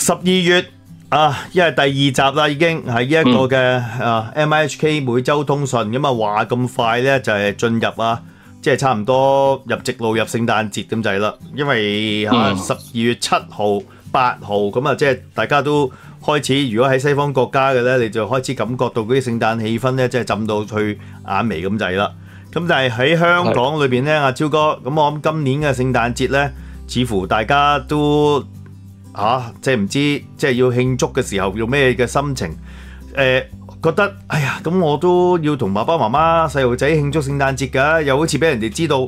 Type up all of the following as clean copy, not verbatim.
12月因為第二集啦，已經係呢一個嘅MIHK 每週通訊咁啊，話咁快咧就係進入即係差唔多入直路入聖誕節咁滯啦。因為12月7號、8號咁啊，即係大家都開始，如果喺西方國家嘅咧，你就開始感覺到嗰啲聖誕氣氛咧，即係浸到去眼眉咁滯啦。咁但係喺香港裏邊咧，阿超哥，咁我諗今年嘅聖誕節咧，似乎大家都即係唔知即係要慶祝嘅時候用咩嘅心情？覺得哎呀，咁我都要同爸爸媽媽、細路仔慶祝聖誕節㗎，又好似俾人哋知道，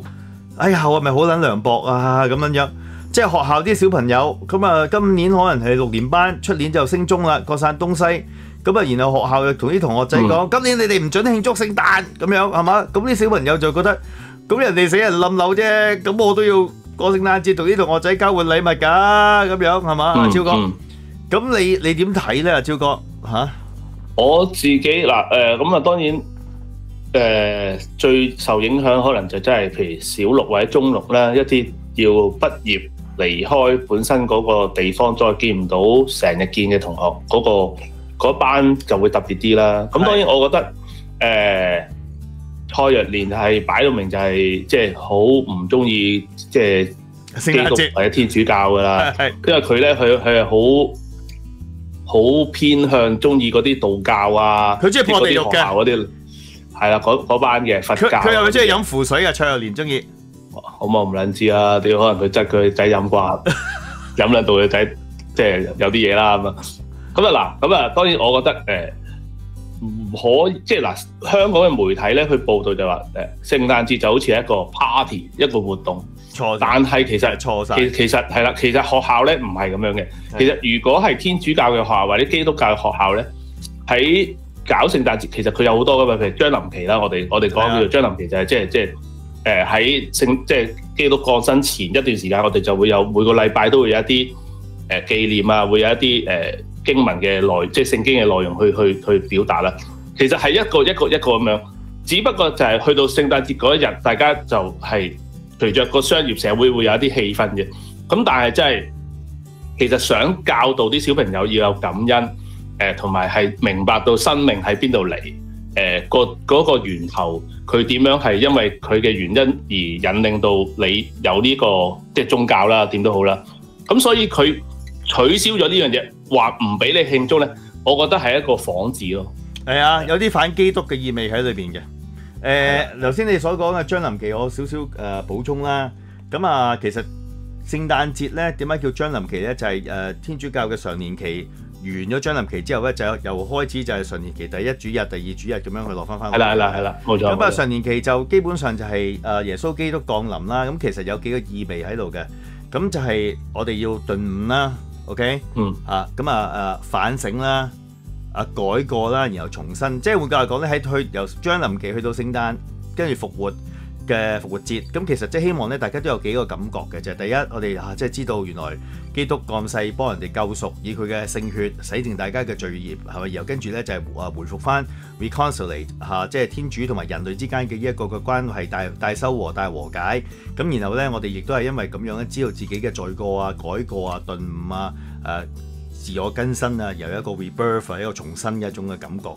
哎呀，我係咪好撚涼薄啊咁樣？即係學校啲小朋友咁啊，今年可能係6年班，出年就升中啦，各散東西。咁啊，然後學校又同啲同學仔講，今年你哋唔準慶祝聖誕咁樣係嘛？咁啲小朋友就覺得，咁人哋死人冧樓啫，咁我都要過聖誕節同啲同學仔交換禮物㗎，咁樣係嘛？阿超哥，咁你點睇咧？阿超哥嚇？我自己嗱咁啊，當然最受影響可能就真係譬如小六或者中六啦，一啲要畢業離開本身嗰個地方，再見唔到成日見嘅同學嗰班就會特別啲啦。咁當然我覺得蔡若蓮係擺到明就係即係好唔中意即係基督或者天主教㗎啦，因為佢咧佢係好偏向中意嗰啲道教啊，佢中意破地獄嘅嗰啲係啦，嗰班嘅佛教。佢係咪中意飲符水啊？蔡若蓮中意。我唔撚知啊，屌可能佢執佢仔飲啩，飲兩到佢仔即係有啲嘢啦咁啊。咁啊當然我覺得唔可以即係香港嘅媒體咧，佢報道就話聖誕節就好似一個 party 一個活動，但係其實係錯晒。其實係啦，其實學校咧唔係咁樣嘅。其實如果係天主教嘅學校或者基督教嘅學校咧，喺搞聖誕節，其實佢有好多㗎嘛，譬如將臨期啦，我哋講叫做將臨期就係即係喺即係基督降生前一段時間，我哋就會有每個禮拜都會有一啲紀念啊，會有一啲經文嘅即係聖經嘅內容去表達啦。其實係一個咁樣，只不過就係去到聖誕節嗰一日，大家就係隨着個商業社會會有一啲氣氛嘅。咁但係真係其實想教導啲小朋友要有感恩，同埋係明白到生命喺邊度嚟，嗰個源頭佢點樣係因為佢嘅原因而引領到你有呢個即係宗教啦，點都好啦。咁所以佢取消咗呢樣嘢，話唔俾你慶祝咧，我覺得係一個幌子咯。係啊，有啲反基督嘅意味喺裏邊嘅。頭先你所講嘅將臨期，我少少補充啦。咁啊，其實聖誕節咧點解叫將臨期咧？就係天主教嘅常年期完咗將臨期之後咧，就又開始就係常年期第一主日、第二主日咁樣去落翻。係啦，冇錯。咁啊，常年期就基本上就係耶穌基督降臨啦。咁其實有幾個意味喺度嘅。咁就係我哋要頓悟啦。OK，反省啦，改過啦，然後重新，即係換句話講咧，喺由將臨期去到聖誕，跟住復活節，咁其實即係希望咧，大家都有幾個感覺嘅，就係第一，我哋即係知道原來基督降世幫人哋救贖，以佢嘅聖血洗淨大家嘅罪孽，係咪？然後跟住咧就係回復翻 reconciliate 即係天主同埋人類之間嘅呢一個嘅關係大修和大和解。咁然後咧，我哋亦都係因為咁樣咧，知道自己嘅罪過啊、改過啊、頓悟啊、自我更新啊，由一個 rebirth 一個重新嘅一種嘅感覺。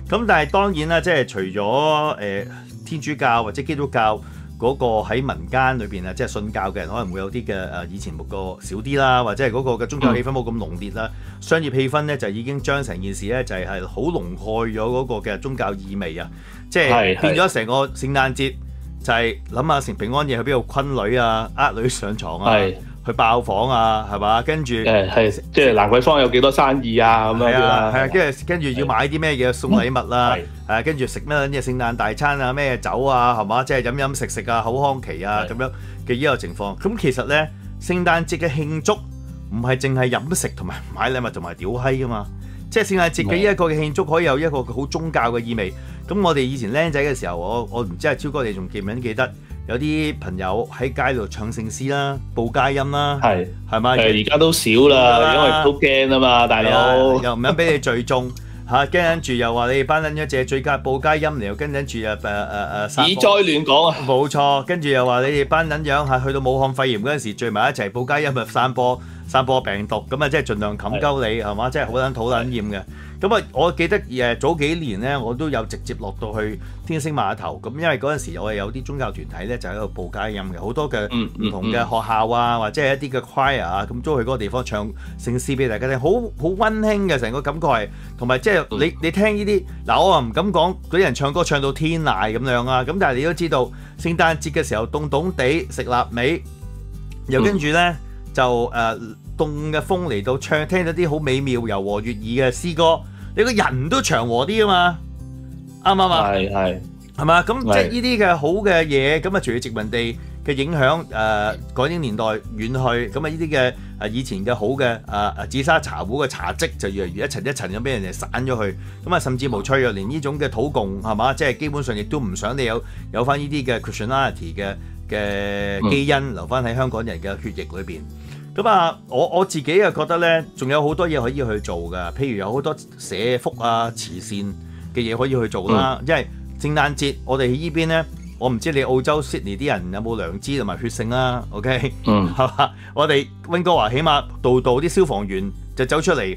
咁但係當然啦，即係除咗天主教或者基督教嗰個喺民間裏邊啊，即係信教嘅人可能會有啲嘅以前冇個少啲啦，或者係嗰個嘅宗教氣氛冇咁濃烈啦，商業氣氛咧就已經將成件事咧就係好濃蓋咗嗰個嘅宗教意味啊，即係變咗成個聖誕節就係諗下成平安夜去邊度昆女啊、女上床啊。去爆房啊，係嘛？跟住即係蘭桂坊有幾多生意啊咁樣啦。係啊，跟住要買啲咩嘢送禮物啦。跟住食咩嘢聖誕大餐啊，咩酒啊，係嘛？即係飲食啊，口腔期啊咁樣嘅呢個情況。咁其實咧，聖誕節嘅慶祝唔係淨係飲食同埋買禮物同埋屌閪噶嘛。即係聖誕節嘅呢一個嘅慶祝可以有一個好宗教嘅意味。咁我哋以前僆仔嘅時候，我唔知係超哥你仲記唔記得？有啲朋友喺街度唱聖詩啦、報佳音啦，係咪？而家都少啦，因為都驚啊嘛，大佬又唔想俾你聚眾嚇，跟住又話你哋班撚咗隻最佳報佳音嚟，又跟住以災亂講啊！冇錯，跟住又話你哋班撚樣去到武漢肺炎嗰陣時聚埋一齊報佳音散播散播病毒，咁啊即係盡量冚鳩你係嘛，即係好撚討撚厭嘅。咁啊，我記得早幾年咧，我都有直接落到去天星碼頭，咁因為嗰陣時我哋有啲宗教團體咧就喺度報佳音嘅，好多嘅唔同嘅學校啊，或者係一啲嘅 choir 啊，咁都去嗰個地方唱聖詩俾大家聽，好溫馨嘅成個感覺係，同埋即係你聽呢啲嗱，我又唔敢講嗰啲人唱歌唱到天籟咁樣啊，咁但係你都知道聖誕節嘅時候凍凍地食臘味，又跟住咧就凍嘅風嚟到唱，聽到啲好美妙柔和悅耳嘅詩歌。你個人都祥和啲啊嘛，啱唔啱啊？係嘛？咁即係呢啲嘅好嘅嘢，咁啊，隨住殖民地嘅影響，港英年代遠去，咁啊呢啲嘅以前嘅好嘅紫砂茶壺嘅茶漬就越嚟越一層一層咁俾人哋散咗去，咁啊甚至無翠若蓮呢種嘅土共係嘛，即係基本上亦都唔想你有翻呢啲嘅 Christianity 嘅基因留翻喺香港人嘅血液裏邊。咁啊，我自己又覺得咧，仲有好多嘢可以去做㗎，譬如有好多社福啊、慈善嘅嘢可以去做啦。因為聖誕節我哋呢邊咧，我唔知你澳洲 Sydney 啲人有冇良知同埋血性啦。OK，係嘛？我哋溫哥華起碼度啲消防員就走出嚟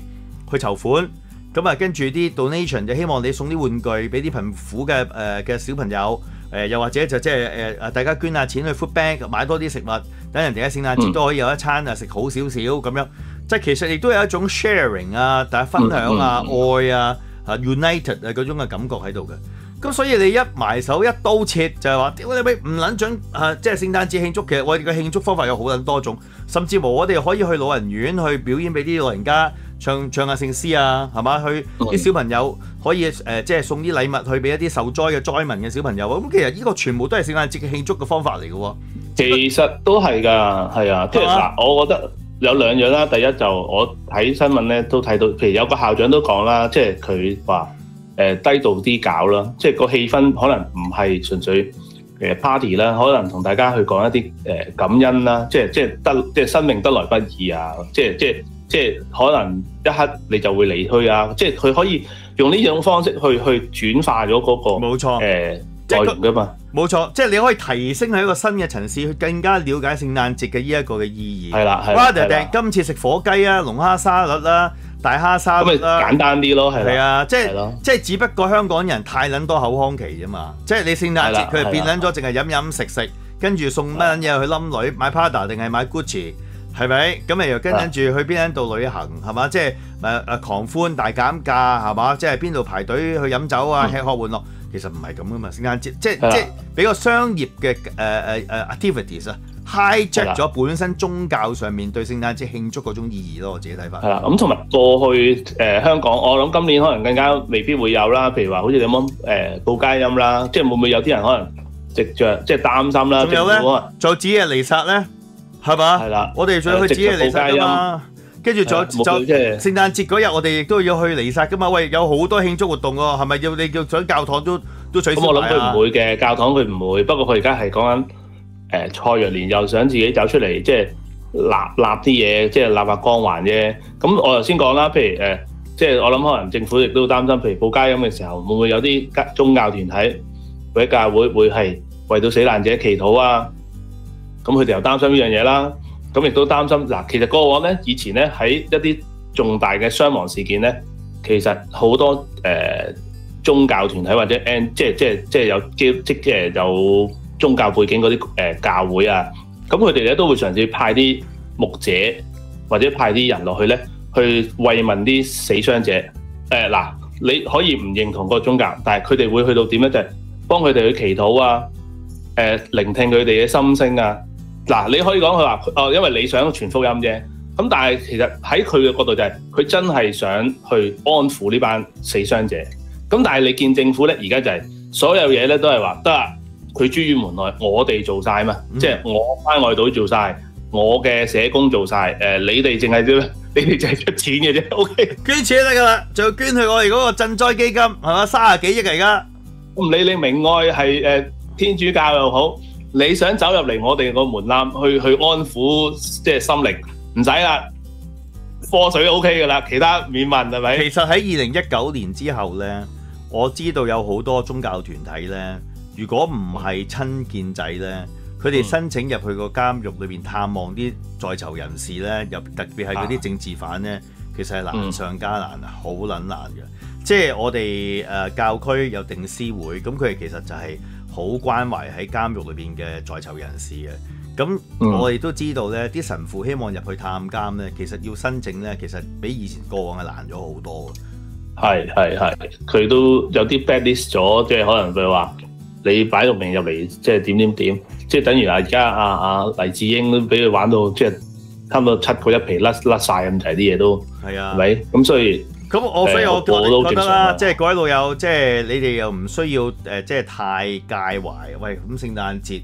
去籌款，咁啊跟住啲 donation 就希望你送啲玩具俾啲貧苦嘅小朋友。又或者就即係大家捐下錢去 food bank 買多啲食物，等人哋喺聖誕節都可以有一餐食好少少咁樣。即係其實亦都有一種 sharing 啊，大家分享啊、愛啊、united 啊嗰種嘅感覺喺度嘅。咁所以你一埋手一刀切就係話，屌你咪唔撚準即係聖誕節慶祝。其實我哋嘅慶祝方法有好撚多種，甚至乎我哋可以去老人院去表演俾啲老人家。唱下聖詩啊，係嘛？去啲小朋友可以即係送啲禮物去俾一啲受災嘅災民嘅小朋友。咁其實呢個全部都係聖誕節嘅慶祝嘅方法嚟嘅喎。其實都係㗎，係啊。即係嗱，我覺得有兩樣啦。第一就我睇新聞咧都睇到，譬如有個校長都講啦，即係佢話低度啲搞啦，即係個氣氛可能唔係純粹party 啦，可能同大家去講一啲感恩啦，即係生命得來不易啊，即係可能一刻你就會離去啊！即係佢可以用呢種方式去轉化咗嗰個冇錯內容㗎嘛。冇錯，即係你可以提升喺一個新嘅層次，去更加了解聖誕節嘅呢一個嘅意義。係啦，今次食火雞啊、龍蝦沙律啦、大蝦沙律啦，咁咪簡單啲咯，係啊，即係只不過香港人太撚多口腔期啫嘛。即係你聖誕節佢係變撚咗，淨係飲食，跟住送乜撚嘢去冧女買 Prada 定係買 Gucci。係咪？咁咪又跟住去邊度旅行係嘛？即係狂歡大減價係嘛？即係邊度排隊去飲酒啊、吃喝玩樂，其實唔係咁噶嘛。聖誕節即係比較商業嘅activities 啊 hijack 咗本身宗教上面對聖誕節慶祝嗰種意義咯。我自己睇法。係啦，咁同埋過去香港，我諗今年可能更加未必會有啦。譬如話好似你咁報佳音啦，即係會唔會有啲人可能藉著即係擔心啦？仲有咧，仲有子夜彌撒咧。係嘛？係啦，我哋仲要去子夜彌撒㗎嘛，跟住就聖誕節嗰日，我哋亦都要去彌撒㗎嘛。喂，有好多慶祝活動喎，係咪要你叫上教堂都取消埋啊？咁我諗佢唔會嘅，教堂佢唔會。不過佢而家係講緊蔡若蓮又想自己走出嚟，即係立啲嘢，即係立下光環啫。咁我頭先講啦，譬如即係我諗可能政府亦都擔心，譬如報佳音嘅時候，會唔會有啲宗教團體或者教會會係為到死難者祈禱啊？咁佢哋又擔心呢樣嘢啦，咁亦都擔心嗱。其實過往咧，以前咧喺一啲重大嘅傷亡事件咧，其實好多宗教團體或者即係有宗教背景嗰啲教會啊，咁佢哋咧都會嘗試派啲牧者或者派啲人落去咧，去慰問啲死傷者。嗱，你可以唔認同個宗教，但係佢哋會去到點咧，就係幫佢哋去祈禱啊，聆聽佢哋嘅心聲啊。嗱，你可以講佢話因為你想傳福音啫。咁但係其實喺佢嘅角度就係佢真係想去安撫呢班死傷者。咁但係你見政府咧，而家就係所有嘢咧都係話得啦，佢諸於門內，我哋做晒嘛，即係我關愛隊做晒，我嘅社工做晒，你哋淨係出錢嘅啫。OK， 捐錢得㗎啦，就捐去我哋嗰個賑災基金係嘛，30幾億嚟㗎。唔理你明愛係天主教又好。你想走入嚟我哋個門檻去安撫即係心靈，唔使啦，科水 OK 㗎啦，其他免問係咪？其實喺2019年之後咧，我知道有好多宗教團體咧，如果唔係親建制咧，佢佢哋申請入去個監獄裏邊探望啲在囚人士咧，特別係嗰啲政治犯咧，其實係難上加難啊，好撚難嘅。即係我哋教區有定思會，咁佢哋其實就係好關懷喺監獄裏邊嘅在囚人士嘅。咁我哋都知道咧，啲神父希望入去探監咧，其實要申請咧，其實比以前過往係難咗好多。係，佢都有啲 bad list 咗，即係可能佢話你擺到明入嚟，即係點，即係等於而家阿黎智英都俾佢玩到，即係差唔多7個一皮甩晒咁滯啲嘢都係啊，係咪？咁所以所以我覺得啦，即係各位老友，即係你哋又唔需要即係太介懷。喂，咁聖誕節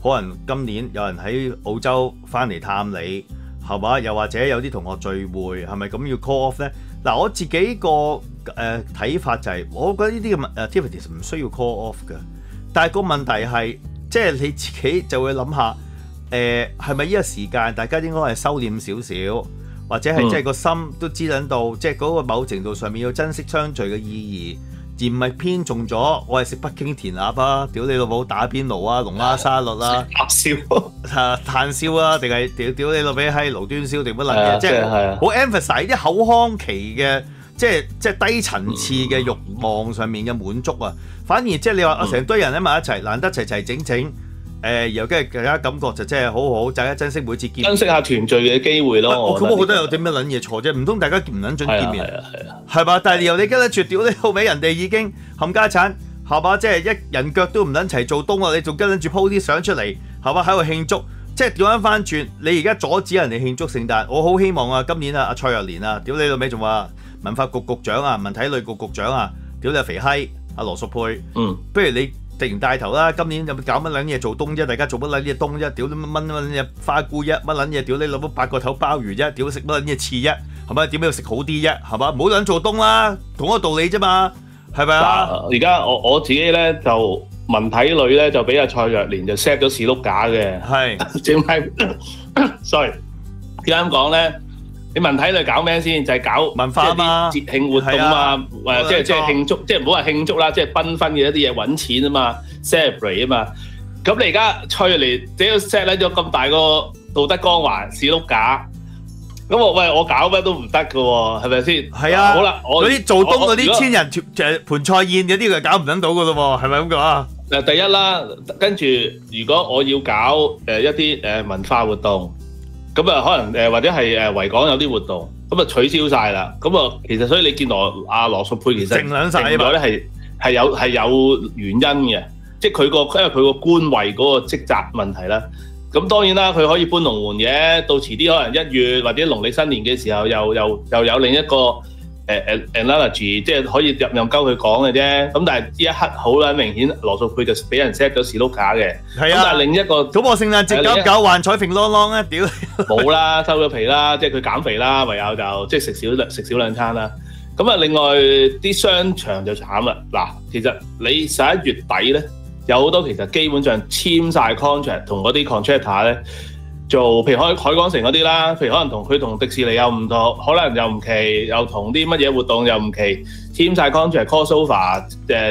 可能今年有人喺澳洲翻嚟探你，係嘛？又或者有啲同學聚會，係咪咁要 call off 咧？嗱，我自己個睇法就係，我覺得呢啲嘅 activities 唔需要 call off 嘅。但係個問題係，即係你自己就會諗下，係咪呢個時間大家應該係收斂少少，或者係即係個心都知撚到，即係嗰個某程度上面要珍惜相聚嘅意義，而唔係偏重咗我係食北京填鴨啊，屌你老母打邊爐啊，龍蝦沙律啦，炭燒啊，定係屌你老味喺爐端燒定乜撚嘢，即係好 emphasize 啲口腔期嘅。即係低層次嘅慾望上面嘅滿足啊，反而即係你話成堆人喺埋一齊，難得齊整，然後跟住大家感覺就真係好好，大家珍惜每次見面，珍惜下團聚嘅機會咯。咁我覺得有啲咩撚嘢錯啫？唔通大家唔撚準見面？係嘛？但係由你跟得住屌你老味，人哋已經冚家產係嘛？即係一人腳都唔撚齊做冬啊！你仲跟撚住 po 啲相出嚟係嘛？喺度慶祝，即係調翻轉，你而家阻止人哋慶祝聖誕，我好希望啊！今年啊，阿蔡若蓮啊，屌你老味仲話。文化局局長啊，文體旅局局長啊，屌你肥閪，阿羅淑佩，不如你突然帶頭啦！今年有冇搞乜撚嘢做冬啫？大家做乜撚嘢冬啫？屌你乜撚嘢花菇啫？乜撚嘢？屌你老母8個頭鮑魚啫？屌食乜撚嘢翅啫？係咪？點解要食好啲啫？係嘛？唔好撚做冬啦，同一個道理啫嘛，係咪啊？而家我自己咧就文體旅咧就俾阿蔡若蓮就 set 咗士碌架嘅，係淨係，sorry， 點解咁講咧？你文體旅搞咩先？就係搞文化啊嘛，節慶活動啊，即係慶祝，即係唔好話慶祝啦，即係繽紛嘅一啲嘢揾錢啊嘛 ，celebrate 啊嘛。咁你而家蔡若蓮只要 set 咗咁大個道德光環士碌架，咁我搞咩都唔得㗎喎，係咪先？係啊。好啦，嗰啲做冬嗰啲千人盤菜宴嗰啲佢搞唔撚到㗎咯喎，係咪咁講啊？第一啦，跟住如果我要搞一啲文化活動。咁啊，可能或者係維港有啲活動，咁啊取消晒啦。咁啊，其實所以你見羅淑佩其實靜兩曬咗咧，係有原因嘅，即係因為佢個官位嗰個職責問題啦。咁當然啦，佢可以搬龍門嘅，到遲啲可能1月或者農曆新年嘅時候又有另一個analogy， 即係可以任鳩佢講嘅啫。咁但係呢一刻好撚明顯，羅淑佩就俾人 set 咗士碌架嘅。係啊。咁但係另一個咁我聖誕節搞幻彩揈啷啷啊！屌冇啦，收咗皮啦，即係佢減肥啦，唯有就即係食少兩餐啦。咁啊，另外啲商場就慘啦。嗱，其實你11月底咧，有好多其實基本上簽晒 contract 同嗰啲 contractor 咧。做譬如海港城嗰啲啦，譬如可能佢同迪士尼又唔同，可能又唔期，又同啲乜嘢活動又唔期，簽晒 contract call sofa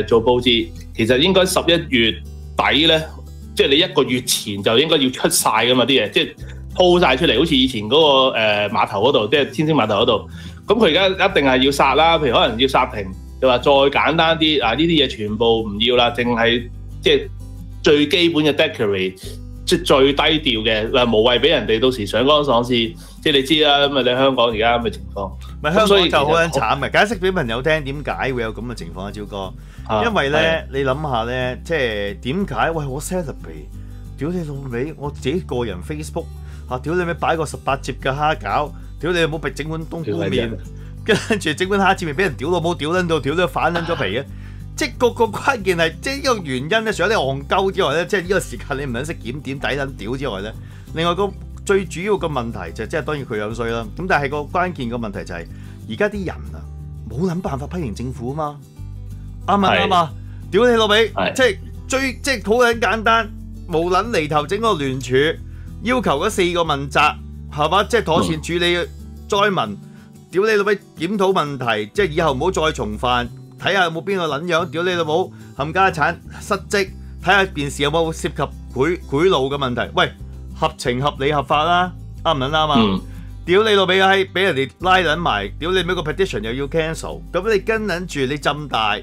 做佈置，其實應該11月底咧，即係你1個月前就應該要出晒㗎嘛啲嘢，即係鋪晒出嚟，好似以前嗰個碼頭嗰度，即係天星碼頭嗰度。咁佢而家一定係要殺啦，譬如可能要殺停，就話再簡單啲呢啲嘢全部唔要啦，淨係即係最基本嘅 decorate。即係最低調嘅，無謂俾人哋到時上綱上線。即係你知啦，咁啊你香港而家咁嘅情況，咪香港就好撚慘嘅。解釋俾朋友聽點解會有咁嘅情況啊，招哥。因為咧，你諗下咧，即係點解？喂，我 celebrate，屌你老味，我自己個人 Facebook 屌你咪擺個18折嘅蝦餃，屌你有冇俾整碗冬菇麵，跟住整碗蝦子麵俾人屌到冇屌撚到，屌到反撚咗皮嘅。即係個關鍵係，即係呢個原因咧，除咗你戇鳩之外咧，即係呢個時間你唔撚識檢點抵撚屌之外咧，另外個最主要嘅問題就即係當然佢有衰啦。咁但係個關鍵嘅問題就係而家啲人啊冇諗辦法批評政府啊嘛，啱啊啱啊，屌你老味，即係好撚簡單，無撚厘頭整個聯署，要求嗰4個問責係嘛，即係妥善處理災民，屌你老味檢討問題，即係以後唔好再重犯。睇下有冇邊個撚樣，屌你老母冚家產失職，睇下件事有冇涉及賄賂嘅問題，喂，合情合理合法啦，啱唔啱啊？屌你老味閪，俾人哋拉撚埋，屌你咩個 petition 又要 cancel， 咁你跟撚住你浸大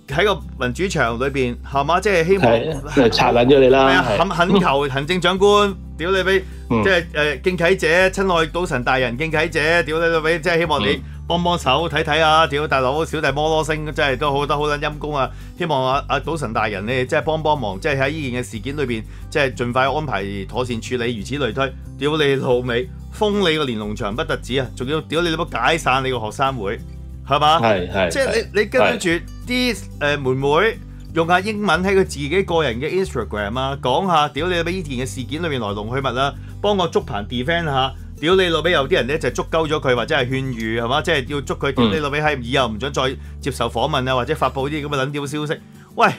喺個民主牆裏邊係嘛？即係希望拆撚咗你啦，懇求行政長官，屌你俾即係敬啟者，親愛賭神大人敬啟者，屌你老味，即係希望你幫幫手睇睇啊！屌大佬小弟摩羅星真係都好得好撚陰公啊！希望阿賭神大人你即係幫忙，即係喺呢件嘅事件裏邊，即係盡快安排妥善處理，如此類推。屌你老味，封你個連儂牆不特止啊，仲要屌你老母解散你個學生會，係嘛？係即係你跟住啲妹妹用下英文喺佢自己個人嘅 Instagram 啊，講下屌你老味呢件嘅事件裏面來龍去脈啦，幫我捉彭 defend 下。屌你老味，有啲人咧就捉鳩咗佢，或者係勸喻係嘛，即係要捉佢。屌你老味係以後唔准再接受訪問啊，或者發布啲咁嘅撚屌消息。喂，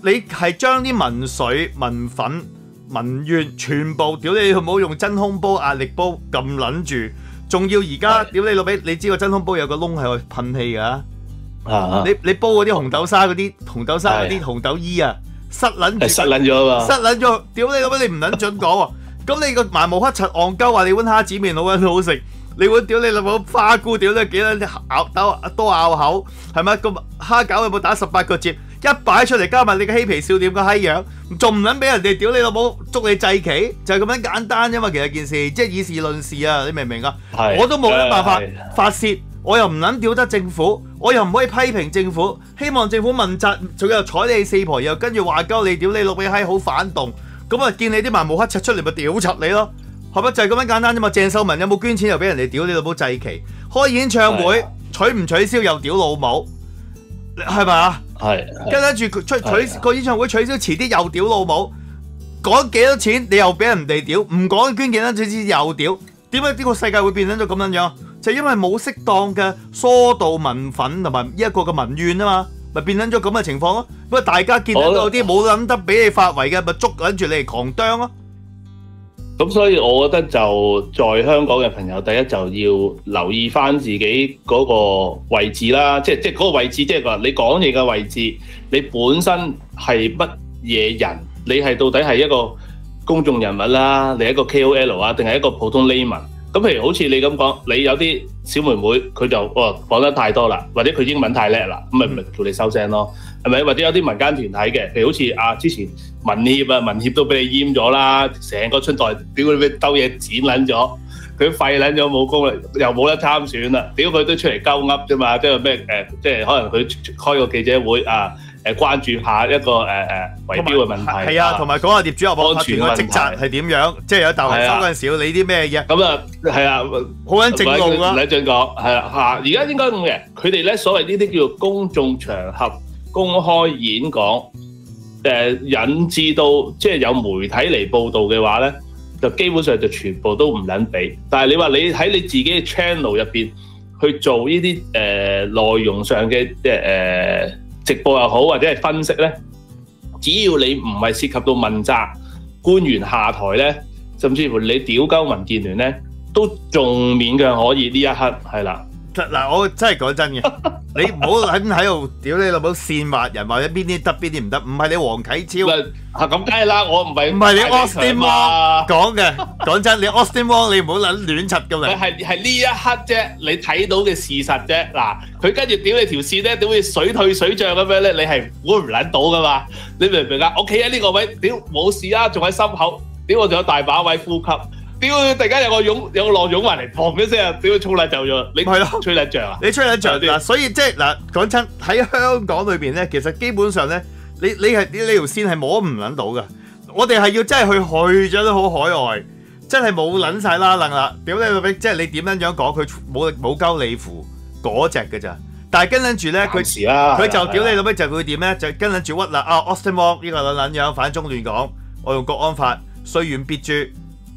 你係將啲民粹、民憤、民怨全部屌你老母用真空煲、壓力煲撳撚住，仲要而家屌你老味，你知個真空煲有個窿係去噴氣㗎。你煲嗰啲紅豆沙嗰啲紅豆衣啊，塞撚咗啊嘛，塞撚咗。屌你老味，你唔撚準講喎。咁你個麻毛黑柒戇鳩話你碗蝦子麵好撚好食，你碗屌你老母花菇屌你幾撚多咬口係咪？個蝦餃有冇打18個折？一擺出嚟加埋你個嬉皮笑臉個閪樣，仲唔撚俾人哋屌你老母捉你祭旗？就係咁樣簡單啫嘛。其實件事即係以事論事啊，你明唔明啊？我都冇乜辦法發泄，我又唔撚屌得政府，我又唔可以批評政府，希望政府問責，仲有睬你四婆，又跟住話鳩你屌你老味閪好反動。咁啊，見你啲麻毛黑柒出嚟咪屌柒你咯，係咪就係咁樣簡單啫嘛？鄭秀文有冇捐錢又俾人哋屌你老母祭旗？開演唱會取唔取消又屌老母，係咪啊？跟住取個演唱會取消遲啲又屌老母，講幾多錢你又俾人哋屌，唔講捐幾多錢又屌，點解呢個世界會變成咗咁樣樣？就因為冇適當嘅疏導民憤同埋呢一個嘅民怨啊嘛。咪變緊咗咁嘅情況咯，咁啊大家見到有啲冇諗得俾你發圍嘅，咪捉緊住你嚟狂啄咯。咁所以我覺得就在香港嘅朋友，第一就要留意翻自己嗰個位置啦，即係嗰個位置，即係話你講嘢嘅位置，你本身係乜嘢人？你係到底係一個公眾人物啦，你係一個 KOL 啊，定係一個普通 layman？咁譬如好似你咁講，你有啲小妹妹佢就講得太多啦，或者佢英文太叻啦，咁咪叫你收聲咯，係咪？或者有啲民間團體嘅，譬如好似之前民協都俾你閹咗啦，成個春代屌你俾兜嘢剪撚咗，佢廢撚咗冇功啦，又冇得參選啦，屌佢都出嚟鳩噏啫嘛，即係咩即係可能佢開個記者會關注下一個圍標嘅問題，係啊，同埋講下業主立案法團嘅職責係點樣，即係有大維修嗰陣時要理啲咩嘢。咁啊，係啊，好撚正路啊！唔使進講，係啦嚇，而家應該咁嘅，佢哋咧所謂呢啲叫做公眾場合公開演講，引致到即係有媒體嚟報導嘅話咧，就基本上就全部都唔撚俾。但係你話你喺你自己嘅 channel 入邊去做呢啲內容上嘅直播又好，或者係分析咧，只要你唔係涉及到問責官員下台咧，甚至乎你屌鳩民建聯咧，都仲勉強可以呢一刻係啦。嗱，我真係講真嘅，你唔好喺度屌你老母煽惑人，或者邊啲得邊啲唔得，唔係你黃啟超咁梗係啦，我唔係你 Austin Wong 講嘅，講真，你 Austin Wong 你唔好亂柒咁嚟。係呢一刻啫，你睇到嘅事實啫。嗱，佢跟住屌你條線咧，點會水退水漲咁樣咧？你係估唔撚到噶嘛？你明唔明啊？我企喺呢個位，屌冇事啊，仲喺心口，屌我仲有大把位呼吸。屌！突然間有個浪湧埋嚟，砰一聲啊！屌，衝撚走咗，你係咯，吹撚脹啊！你吹撚脹嗱，所以即係嗱，講真喺香港裏邊咧，其實基本上咧，你條線係摸唔撚到噶。我哋係要真係去咗都好海外，真係冇撚晒啦楞啦。屌你老味，即係你點樣樣講，佢冇鳩你符嗰隻嘅咋。但係跟住咧，佢就屌你老味就會點咧？就跟住屈啦啊 ！Austin Wong 呢個撚樣反中亂港，我用國安法雖遠必誅。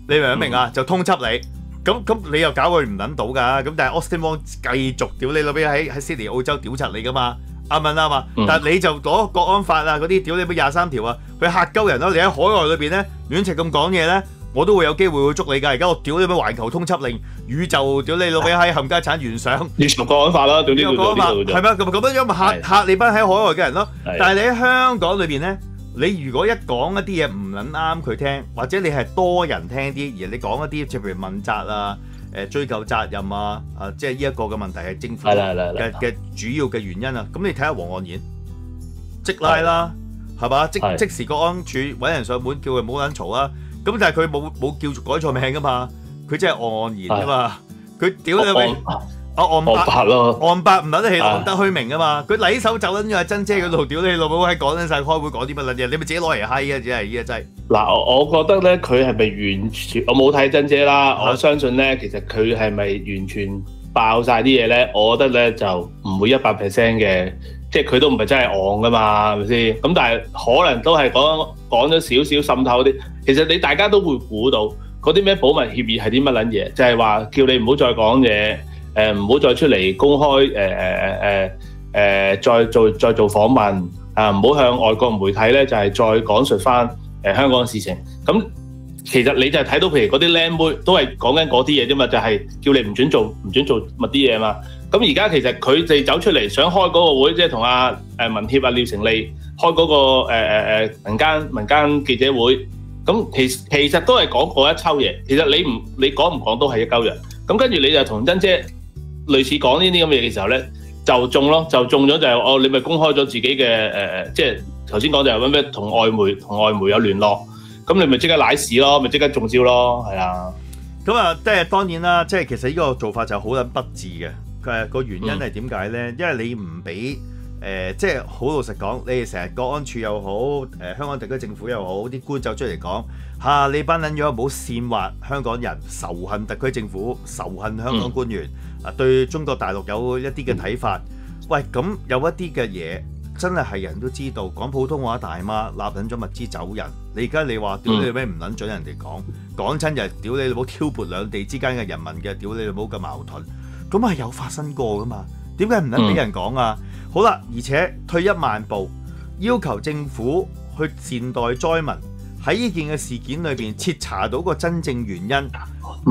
你明唔明啊？就通緝你，咁你又搞佢唔撚到㗎，咁但係 Austin Wong 繼續屌你老味喺悉尼澳洲屌柒你㗎嘛，啱唔啱啊？但係你就攞國安法啊嗰啲屌你咩23條啊，去嚇鳩人咯。你喺海外裏邊咧亂直咁講嘢咧，我都會有機會會捉你㗎。而家我屌你咩環球通緝令，宇宙屌你老味喺冚家產原上，你從國安法啦，屌呢個國安法係咩？咁樣咪嚇你班喺海外嘅人咯。但係你喺香港裏邊咧，你如果一講一啲嘢唔撚啱佢聽，或者你係多人聽啲，而你講一啲即係譬如問責啊、追究責任啊、即係呢一個嘅問題係政府嘅主要嘅原因啊，咁你睇下黃岸然即拉啦，係嘛？即時國安處揾人上門叫佢唔好撚嘈啦，咁但係佢冇叫改錯名噶嘛，佢真係岸然噶嘛，佢屌你咪岸伯咯，岸伯唔撚得氣，岸得虛名噶嘛，佢禮手走撚咗阿珍姐嗰度，屌你老母喺講緊曬開會講啲乜撚嘢，你咪自己攞嚟閪啊！只係依家真係。嗱，我覺得咧，佢係咪完全？我冇睇珍姐啦，我相信咧，其實佢係咪完全爆晒啲嘢咧？我覺得咧就唔會100% 嘅，即係佢都唔係真係戇噶嘛，係咪先？咁但係可能都係講咗少少滲透啲。其實你大家都會估到嗰啲咩保密協議係啲乜撚嘢，就係話叫你唔好再講嘢。唔好再出嚟公開再做訪問啊！唔好向外國媒體咧，就係再講述翻香港嘅事情。咁其實你就係睇到，譬如嗰啲靚妹都係講緊嗰啲嘢啫嘛，就係叫你唔准做乜啲嘢嘛。咁而家其實佢哋走出嚟想開嗰個會，即係同民協廖成利開嗰個民間記者會。咁其實都係講嗰一抽嘢。其實你講唔講都係一鳩人。咁跟住你就同珍姐類似講呢啲咁嘅嘢嘅時候咧，就中咯，就中咗就係你咪公開咗自己嘅即係頭先講就係咩同外媒有聯絡，咁你咪即刻瀨屎咯，咪即刻中招咯，係啊。咁啊，即係當然啦，即係其實呢個做法就好撚不智嘅。佢個原因係點解咧？因為你唔俾即係好老實講，你哋成日國安處又好，香港特區政府又好，啲官走出嚟講嚇，你班撚樣唔好煽惑香港人仇恨特區政府、仇恨香港官員。對中國大陸有一啲嘅睇法，喂，咁有一啲嘅嘢真係人都知道，講普通話大媽立撚咗物資走人，你而家你話屌你老味唔撚準人哋講親就係屌你老母挑撥兩地之間嘅人民嘅屌你老母嘅矛盾，咁係有發生過噶嘛？點解唔撚俾人講啊？好啦，而且退一萬步，要求政府去善待災民，喺呢件嘅事件裏邊徹查到個真正原因，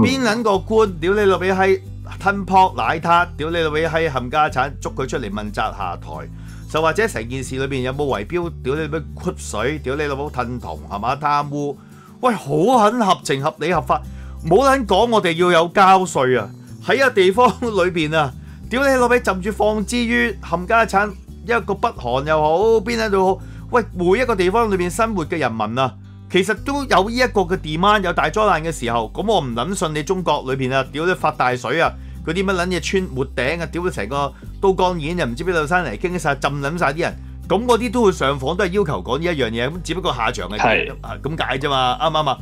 邊撚個官屌你老味閪吞泡奶撻，屌你老味閪冚家產，捉佢出嚟問責下台，就或者成件事裏邊有冇圍標，屌你老味潑水，屌你老母褪銅係嘛貪污，喂好肯合情合理合法，冇撚講我哋要有交稅啊！喺一個地方裏邊啊，屌你老味浸住放之於冚家產，一個北韓又好，邊喺度好，喂每一個地方裏邊生活嘅人民啊！其實都有呢一個嘅 demand， 有大災難嘅時候，咁我唔撚信你中國裏邊啊，屌你發大水啊，嗰啲乜撚嘢穿沒頂啊，屌你成個都江堰又唔知邊度山泥傾晒浸撚晒啲人，咁嗰啲都會上訪，都係要求講呢一樣嘢，咁只不過下場係咁解啫嘛，啱唔啱啊？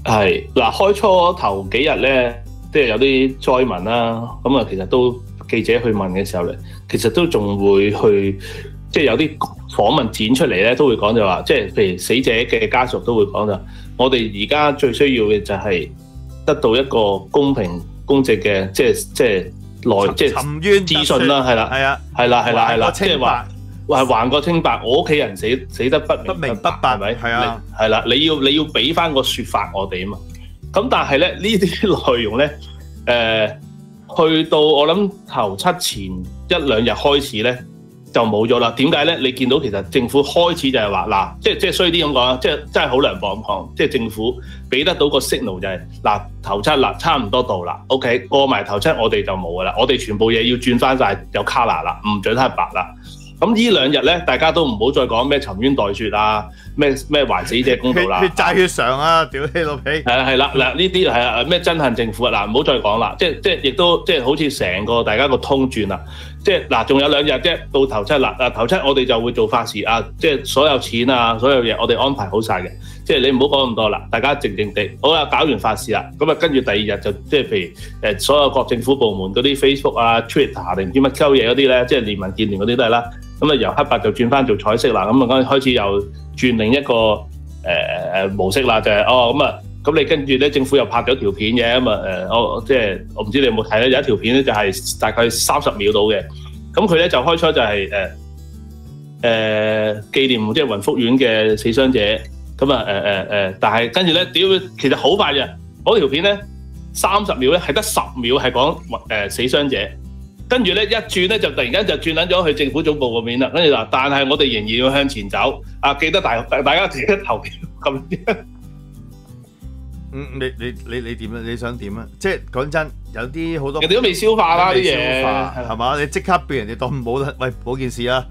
係嗱，開初頭幾日咧，即係有啲災民啦，咁啊，其實都記者去問嘅時候咧，其實都仲會去。即係有啲訪問剪出嚟咧，都會講就話，即係譬如死者嘅家屬都會講就，我哋而家最需要嘅就係得到一個公平公正嘅，即係資訊啦，係啦，係啦，即係話還個清白，我屋企人死得不明不白，係咪？係啊，係啦，你要俾翻個説法我哋啊嘛。咁但係咧呢啲內容咧，去到我諗頭七前一兩日開始咧。就冇咗啦。點解咧？你見到其實政府開始就係話嗱，即係衰啲咁講啊，即係真係好涼薄咁講，即係政府俾得到個 signal 就係嗱，頭七啦，差唔多到啦。OK， 過埋頭七我哋就冇噶啦，我哋全部嘢要轉翻晒有 colour 啦，唔準黑白啦。咁呢兩日咧，大家都唔好再講咩沉冤待雪啊，咩還死者公道啦，血債血償啊，屌你老味！係啦，嗱呢啲係啊咩憎恨政府啊，嗱唔好再講啦，即係亦都即係好似成個大家個通轉啦，即係嗱仲有2日啫，到頭七啦，頭七我哋就會做法事啊，即係所有錢啊，所有嘢我哋安排好晒嘅，即係你唔好講咁多啦，大家靜靜地，好啦，搞完法事啦，咁啊跟住第2日就即係譬如所有各政府部門嗰啲 Facebook 啊、Twitter 定唔知乜鳩嘢嗰啲咧，即係聯盟建聯嗰啲都係啦。咁啊由黑白就轉翻做彩色啦，咁啊開始又轉另一個模式啦，就係咁你跟住咧政府又拍咗條片嘅，咁即係我唔知你有冇睇咧，有一條片咧就係大概30秒到嘅，咁佢咧就開初就係紀念即係雲福苑嘅死傷者，咁但係跟住咧屌其實好快嘅，嗰條片咧30秒咧係得10秒係講死傷者。跟住咧一轉咧就突然間就轉撚咗去政府總部嗰邊啦。跟住嗱，但係我哋仍然要向前走。記得大家記得投票咁。你點啊？你想點啊？即係講真，有啲好多人哋都未消化啦啲嘢，係嘛？你即刻俾人哋當冇啦，喂冇件事啊，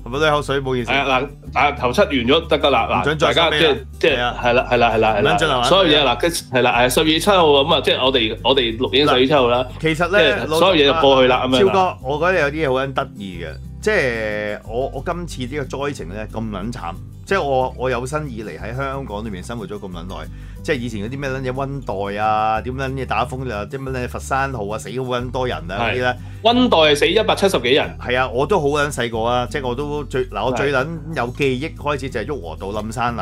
係咪都口水冇件事？係啊嗱，頭七完咗得㗎啦，嗱大家即係係啦，所有嘢嗱係啦係12月7號咁啊，即係我哋錄影12月7號啦。其實咧，所有嘢就過去啦咁樣。超哥，我覺得有啲嘢好撚得意嘅，即係我今次呢個災情咧咁撚慘，即係我有生以嚟喺香港裏面生活咗咁撚耐。即係以前嗰啲咩撚嘢溫黛啊，點撚嘢打風啊，啲乜撚佛山號啊，死好撚多人啊嗰啲咧。溫黛係死170幾人。係啊，我都好撚細個啊，即係我都我最撚有記憶開始就係旭龢道冧山泥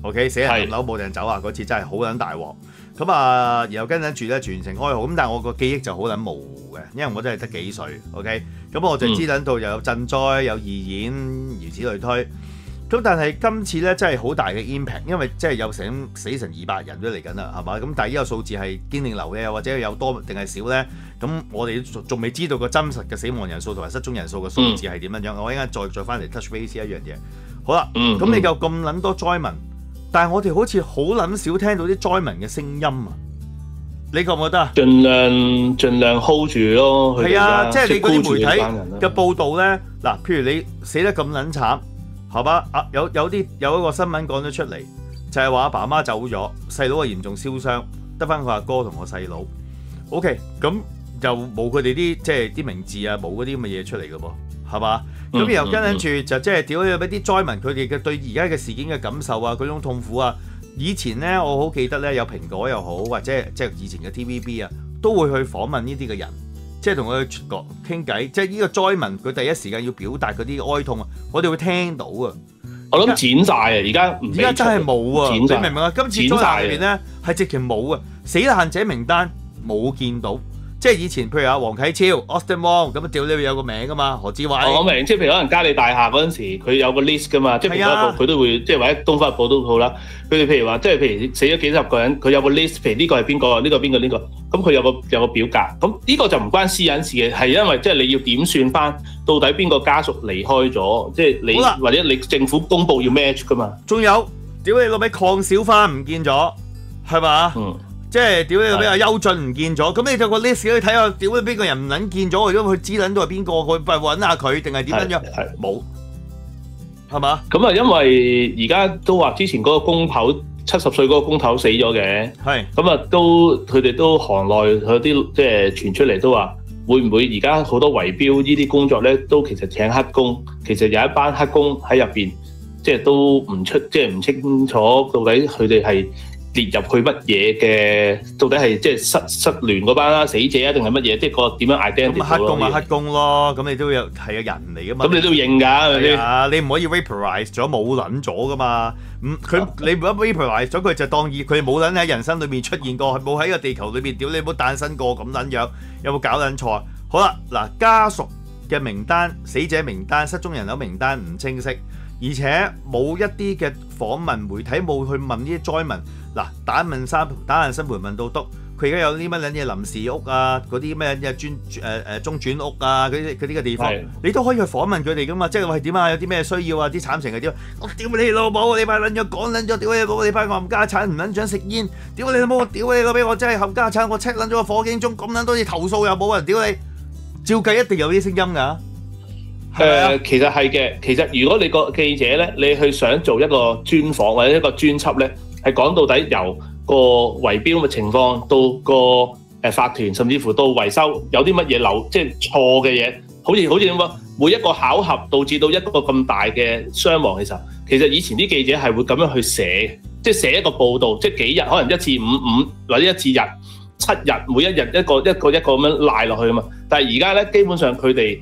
，OK， 死人冧樓冇人走啊，嗰次真係好撚大鑊。咁啊，然後跟住咧全城哀號，咁但係我個記憶就好撚模糊嘅，因為我真係得幾歲 ，OK， 咁我就知撚到又有賑災，有義演，如此類推。咁但係今次咧真係好大嘅 impact， 因為即係有死成200人都嚟緊啦，係嘛？咁但係呢個數字係堅定流嘅，又或者有多定係少咧？咁我哋仲未知道個真實嘅死亡人數同埋失蹤人數嘅數字係點樣樣。我一陣再翻嚟 touch base 一樣嘢。好啦，咁你夠咁撚多災民，但係我哋好似好撚少聽到啲災民嘅聲音啊！你覺唔覺得啊？盡量 hold 住咯。係啊，即係你嗰啲媒體嘅報導咧，嗱，譬如你死得咁撚慘。係嘛？有一個新聞講咗出嚟，就係話阿爸媽走咗，細佬啊嚴重燒傷，得翻佢阿哥同我細佬。OK，咁就冇佢哋啲即係啲名字啊，冇嗰啲咁嘅嘢出嚟嘅噃，係嘛？咁然後跟住就即係屌你俾啲災民佢哋嘅對而家嘅事件嘅感受啊，嗰種痛苦啊。以前咧，我好記得咧，有蘋果又好，或者即係以前嘅 TVB 啊，都會去訪問呢啲嘅人。即係同佢講傾偈，即係呢個災民佢第一時間要表達嗰啲哀痛啊，我哋會聽到啊。我諗剪晒啊，而家真係冇啊，你明唔明啊？今次災難裏邊咧係直情冇啊，死難者名單冇見到。即係以前譬如阿黃啟超、Austin Wong 咁啊，屌你有個名噶嘛，何志偉。我明，即係譬如可能嘉利大廈嗰陣時，佢有個 list 噶嘛，即係蘋果日報佢都會，即係或者東方日報都好啦。佢哋譬如話，即係譬如死咗幾十個人，佢有個 list，譬如呢個係邊個，呢個邊個呢個，咁佢有個表格。咁呢個就唔關私隱事嘅，係因為即係你要點算翻到底邊個家屬離開咗，即係你或者你政府公佈要 match 噶嘛。仲有屌你老味鄺小花唔見咗，係嘛？即係屌你老味阿邱俊唔見咗，咁你就個 list 去睇下，屌你邊個人唔撚見咗，如果佢知撚到係邊個，佢咪揾下佢定係點樣樣？冇，係嘛？咁啊，因為而家都話之前嗰個公頭70歲嗰個公頭死咗嘅，係咁啊，佢哋都行內有啲即係傳出嚟都話，會唔會而家好多圍標呢啲工作咧，都其實請黑工，其實有一班黑工喺入邊，即係都唔清楚到底佢哋係列入去乜嘢嘅？到底係即係失聯嗰班啦，死者啊定係乜嘢？即係個點樣 identity 咯？咁黑工咪黑工咯，咁你都有係個人嚟噶嘛？咁你都要認㗎，係啊！你唔可以 vaporize 咗冇撚咗噶嘛？你唔好 vaporize 咗佢就當佢冇撚喺人生裏面出現過，冇喺個地球裏面屌你冇誕生過咁撚樣，有冇搞撚錯啊？好啦，嗱，家屬嘅名單、死者名單、失蹤人口名單唔清晰，而且冇一啲嘅訪問媒體冇去問呢啲災民。嗱，打爛新盤問到篤，佢而家有啲乜撚嘢臨時屋啊，嗰啲咩嘢中轉屋啊，嗰啲嘅地方，你都可以去訪問佢哋噶嘛，即係話點啊？有啲咩需要啊？啲慘情係點？我屌你老母！你班撚咗講撚咗，屌你老母！你班冚家產唔撚想食煙，屌你老母！屌你老味！我真係冚家產，我 check 撚咗個火警鐘咁撚多嘢投訴又冇人屌你，照計一定有啲聲音㗎。其實係嘅，其實如果你個記者咧，你去想做一個專訪或者一個專輯咧。係講到底由個圍標嘅情況到個法團，甚至乎到維修有啲乜嘢即係錯嘅嘢，好似點講？每一個巧合導致到一個咁大嘅傷亡嘅時候，其實以前啲記者係會咁樣去寫，即係寫一個報導，即係幾日可能1至5或者1至7日，每一日一個咁樣賴落去啊嘛。但係而家咧，基本上佢哋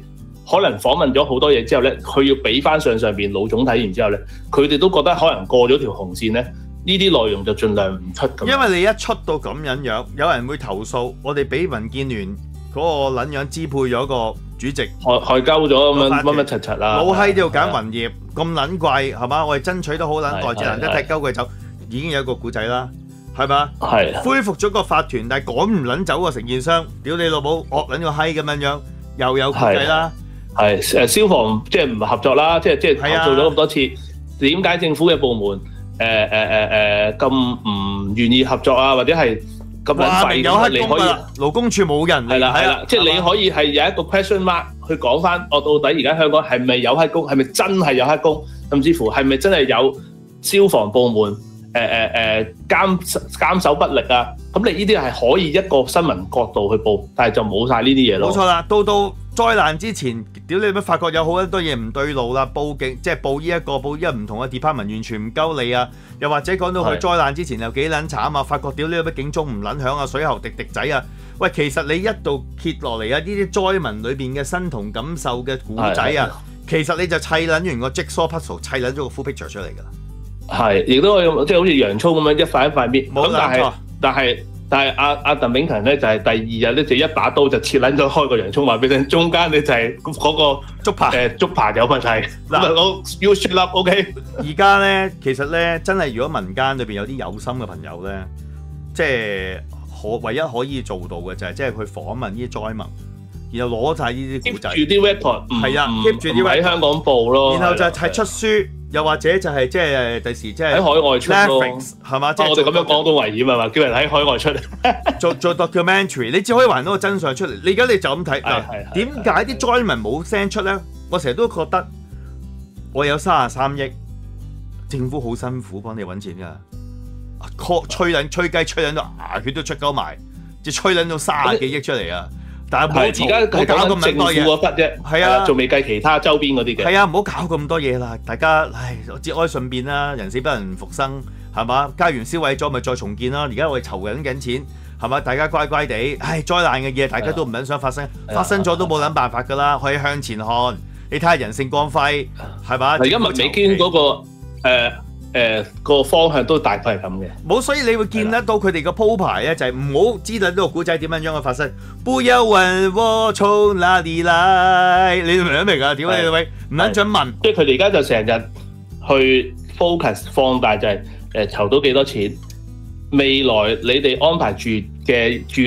可能訪問咗好多嘢之後咧，佢要俾翻上邊老總睇完之後咧，佢哋都覺得可能過咗條紅線咧。呢啲內容就盡量唔出咁。因為你一出到咁樣，有人會投訴，我哋俾民建聯嗰個撚樣支配咗個主席，害鳩咗咁樣乜柒柒啦。老閪都要揀雲業，咁撚貴係嘛？我哋爭取都好撚耐，只能一踢鳩佢走，已經有一個故仔啦，係嘛？係恢復咗個法團，但係趕唔撚走個承建商，屌你老母惡撚個閪咁樣，又有估計啦。係消防即係唔合作啦，即係合作咗咁多次，點解政府嘅部門咁唔願意合作啊？或者係咁撚廢？有黑工㗎啦，勞工處冇人。係啦，即係你可以係有一個 question mark 去講翻，到底而家香港係咪有黑工？係咪真係有黑工？甚至乎係咪真係有消防部門監守不力啊？咁你呢啲係可以一個新聞角度去報，但係就冇晒呢啲嘢咯。冇錯啦，到災難之前，屌你乜發覺有好多嘢唔對路啦，報警即係報呢一個唔同嘅 department 完全唔鳩你啊，又或者講到佢災難之前又幾撚慘啊，發覺屌你乜警鐘唔撚響啊，水喉滴滴仔啊，喂，其實你一度揭落嚟啊，呢啲災民裏邊嘅身同感受嘅古仔啊，其實你就砌撚完個 jigsaw puzzle， 砌撚咗個 full picture 出嚟㗎啦。係，亦都可以即係好似洋葱咁樣一塊一塊搣。冇錯。但係阿鄧炳強咧就係第二日咧就一把刀就切撚咗開個洋葱，話俾你聽，中間你就係嗰個竹棚有問題。嗱，我 you shut up，OK。而家咧其實咧真係如果民間裏邊有啲有心嘅朋友咧，即係唯一可以做到嘅就係即係去訪問呢啲災民，然後攞晒呢啲古仔。keep 住啲 record， 係啊 keep 住啲喺香港報咯。然後就係出書。又或者就係即係第時即係喺海外出咯，係嘛？即係我哋咁樣講都危險啊嘛，叫人喺海外出做 documentary， 你只可以還到個真相出嚟。你而家你就咁睇嗱，點解啲災民冇聲出咧？我成日都覺得我有33億，政府好辛苦幫你揾錢㗎，吹雞吹撚到牙血都出鳩埋，即係吹撚到30幾億出嚟啊！但係而家搞咁政府嗰筆啫，係啊，仲未計其他周邊嗰啲嘅。係啊，唔好搞咁多嘢啦，大家節哀順變啦，人死不能復生，係嘛？家園燒毀咗，咪再重建啦。而家我哋籌緊錢，係嘛？大家乖乖地，災難嘅嘢大家都唔撚想發生，發生咗都冇諗辦法㗎啦，可以向前看。你睇下人性光輝，係嘛？而家麥美娟嗰個方向都大概係咁嘅。冇，所以你會見得到佢哋嘅鋪排咧，就係唔好知道呢個古仔點樣去發生。不要問我從哪裡來，你明唔明啊？點解你位唔撚準問？即係佢哋而家就成日去 focus 放大就係籌到幾多錢，未來你哋安排住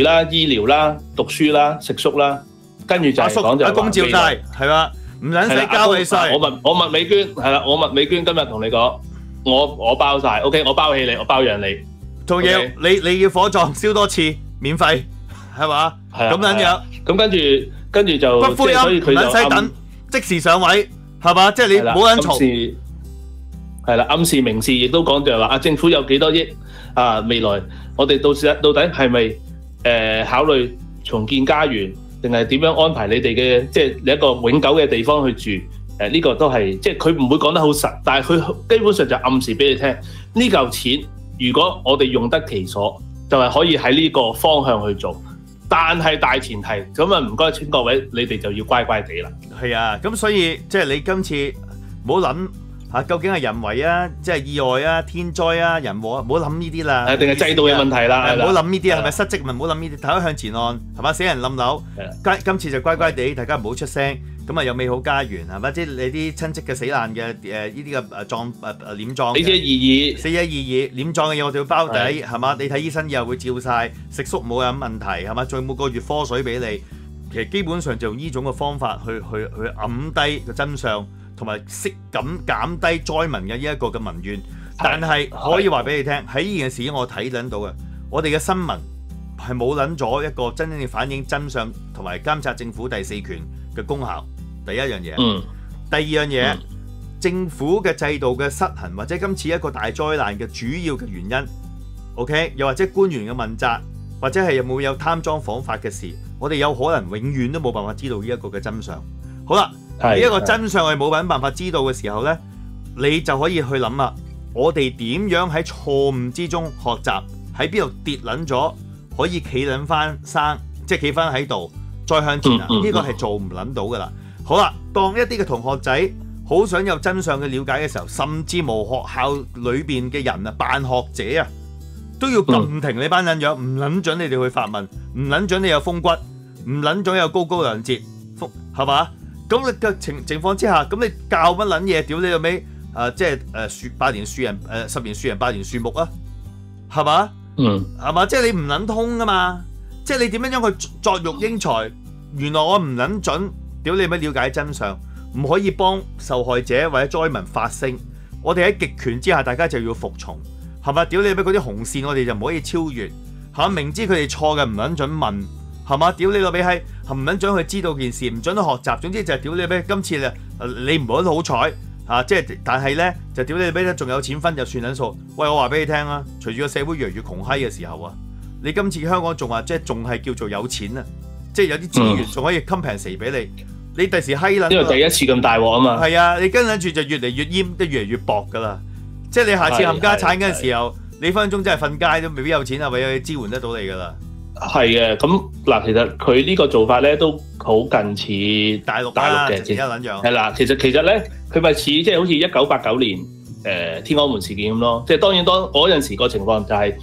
啦、醫療啦、讀書啦、食宿啦，跟住就係講就係公照晒，係嘛？唔撚使交你稅。我麥美娟係啦，我麥美娟今日同你講。我包晒 ，OK， 我包起你，我包養你。做嘢你要火葬燒多次，免費，係嘛？係啊。咁樣樣。咁跟住就骨灰龕唔使等，即時上位，係嘛？即係你冇人嘈。係啦，暗示明示亦都講就係話政府有幾多億啊？未來我哋到底係咪考慮重建家園，定係點樣安排你哋嘅即係你一個永久嘅地方去住？呢個都係即係佢唔會講得好實，但係佢基本上就暗示俾你聽，呢嚿錢如果我哋用得其所，就係可以喺呢個方向去做。但係大前提咁啊，唔該請各位，你哋就要乖乖地啦。係啊，咁所以即係你今次唔好諗嚇，究竟係人為啊，即係意外啊、天災啊、人禍啊，唔好諗呢啲啦。定係制度嘅問題啦。唔好諗呢啲啊，係咪失職咪唔好諗呢啲，大家向前看，係嘛？死人冧樓，今次就乖乖地，大家唔好出聲。咁啊有美好家園係嘛？即係你啲親戚嘅死難嘅呢啲嘅殮葬，死者異議殮葬嘅嘢我哋要包底係嘛？你睇醫生又會照晒，食宿冇有問題係嘛？再每個月科水俾你，其實基本上就用呢種嘅方法去揞低個真相，同埋識咁減低災民嘅呢一個嘅民怨。但係可以話俾你聽，喺呢件事我睇撚到嘅，我哋嘅新聞係冇撚咗一個真正反映真相同埋監察政府第四權嘅功效。第一樣嘢，第二樣嘢，政府嘅制度嘅失衡，或者今次一個大災難嘅主要嘅原因 ，OK， 又或者官員嘅問責，或者係有冇貪贓枉法嘅事，我哋有可能永遠都冇辦法知道呢一個嘅真相。好啦，呢一個真相係冇辦法知道嘅時候呢，你就可以去諗啦，我哋點樣喺錯誤之中學習，喺邊度跌撚咗，可以企撚翻生，即係企翻喺度，再向前啊！呢個係做唔撚到噶啦。好啦，當一啲嘅同學仔好想有真相嘅了解嘅時候，甚至無學校裏邊嘅人啊，辦學者啊，都要撳停你班撚樣，唔撚準你哋去發問，唔撚準你有風骨，唔撚準有高高亮節，係嘛？咁你嘅情況之下，咁你教乜撚嘢？屌你老味即係百年樹人10年樹人百年樹木啊，係嘛？係嘛？即係你唔撚通噶嘛？即係你點樣去作育英才？原來我唔撚準，屌你乜了解真相，唔可以幫受害者或者災民發聲。我哋喺極權之下，大家就要服從，係嘛？屌你乜嗰啲紅線，我哋就唔可以超越，係嘛？明知佢哋錯嘅唔撚準問，係嘛？屌你老味閪，係唔撚準去知道件事，唔準去學習。總之就係屌你咩？今次你唔好好彩嚇，即係但係咧就屌你咩？仲有錢分就算撚數。喂，我話俾你聽啊，隨住個社會越嚟越窮閪嘅時候啊，你今次香港仲話即係仲係叫做有錢啊，即係有啲資源仲可以 compensate 俾你。你第時閪撚，因為第一次咁大鑊啊嘛。係啊，你跟緊住就越嚟越淹，都越嚟越薄噶啦。即係你下次冚家產嗰陣時候，你分鐘真係瞓街都未必有錢啊，為咗支援得到你噶啦。係嘅，咁嗱，其實佢呢個做法咧都好近似大陸嘅，其他撚樣。係啦，其實咧，佢咪似即係好似1989年天安門事件咁咯。即係當然嗰陣時個情況就係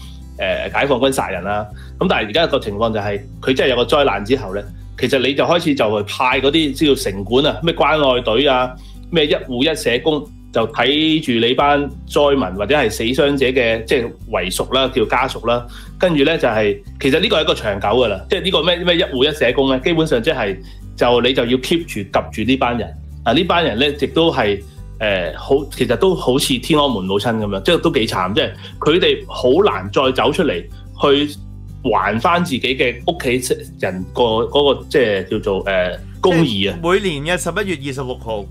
解放軍殺人啦。咁但係而家個情況就係佢真係有個災難之後咧。其實你就開始就去派嗰啲叫城管啊，咩關愛隊啊，咩一戶一社工，就睇住你班災民或者係死傷者嘅即係遺屬啦，叫家屬啦。跟住咧就係、其實呢個係一個長久㗎啦，即係呢個咩一戶一社工咧，基本上即係你就要 keep 住及住呢班人。啊，呢班人咧亦都係其實都好似天安門母親咁樣，即係都幾慘，即係佢哋好難再走出嚟去。還翻自己嘅屋企人嗰個即係叫做公義啊！每年嘅11月26號，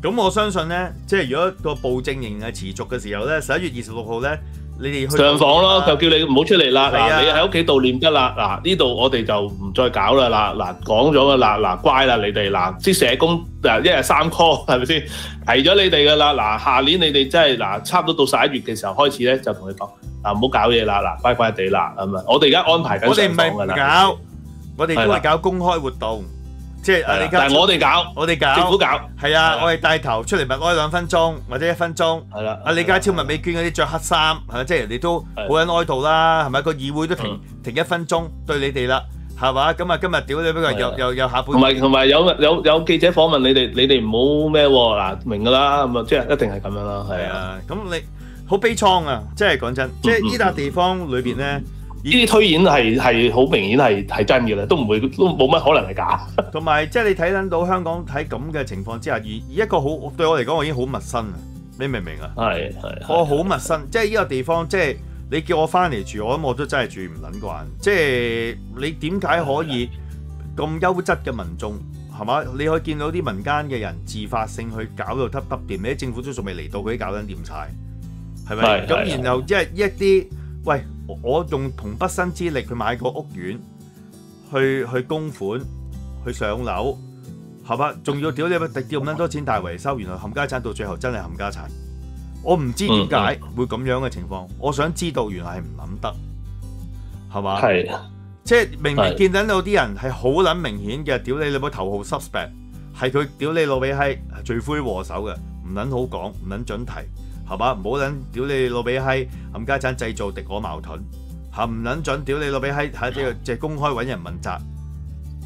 咁我相信咧，即係如果個暴政仍然係持續嘅時候咧，11月26號咧，你哋去上訪咯，就叫你唔好出嚟啦。嗱、啊，你喺屋企悼念得啦。嗱，呢度我哋就唔再搞啦。嗱，講咗噶啦。嗱，乖啦，你哋嗱啲社工一日3 call 係咪先？提咗你哋噶啦。嗱，下年你哋真係嗱，差唔多到11月嘅時候開始咧，就同你講。唔好搞嘢啦，乖乖地啦，咁啊！我哋而家安排緊上訪㗎啦。搞，我哋都係搞公開活動，即係但係我哋搞，政府搞，係啊！我哋帶頭出嚟默哀2分鐘或者1分鐘。係啦。李家超、麥美娟嗰啲着黑衫，係咪？即係人哋都好撚哀悼啦，係咪？個議會都停1分鐘對你哋啦，係嘛？咁啊，今日屌你不過又下半。同埋有記者訪問你哋唔好咩喎？嗱，明㗎啦，咁啊，即係一定係咁樣啦，係啊。咁你。好悲愴啊！即係講真，即係呢笪地方裏邊咧，呢啲推演係好明顯係真嘅啦，都冇乜可能係假。同埋即係你睇到香港喺咁嘅情況之下，以一個好對我嚟講，我已經好陌生啊！你明唔明啊？係我好陌生，即係呢個地方，即係你叫我翻嚟住，我諗我都真係住唔撚慣。即係你點解可以咁優質嘅民眾係嘛？你可以見到啲民間嘅人自發性去搞到得掂，你啲政府都仲未嚟到，佢啲搞緊掂晒。係咪？咁然後即係一啲，喂，我用同畢生之力去買個屋苑，去供款，去上樓，係嘛？仲要屌你乜掉咁撚多錢大維修，原來冚家產到最後真係冚家產。我唔知點解會咁樣嘅情況，我想知道原來係唔諗得，係嘛？係，即係明明見到啲人係好撚明顯嘅，屌你老母頭號 suspect， 係佢屌你老味係罪魁禍首嘅，唔撚好講，唔撚準提。係嘛？唔好撚屌你老味閪，冚家產製造敵我矛盾，唔撚準屌你老味閪喺呢個即係公開揾人問責。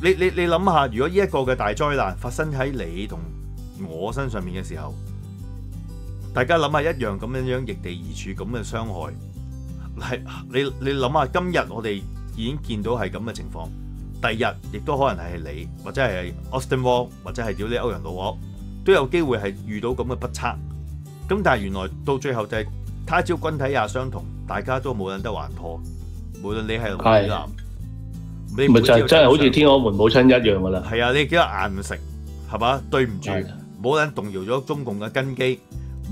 你諗下，如果呢一個嘅大災難發生喺你同我身上面嘅時候，大家諗下一樣咁樣逆地而處咁嘅傷害，係你諗下，今日我哋已經見到係咁嘅情況，第日亦都可能係你或者係 Austin Wong 或者係屌你歐陽老惡都有機會係遇到咁嘅不測。咁但係原來到最後就係他朝君體也相同，大家都冇人得還破。無論你係女男，你咪就真係好似天安門母親一樣噶啦。係啊，你幾多硬食係嘛？對唔住，唔好撚動搖咗中共嘅根基，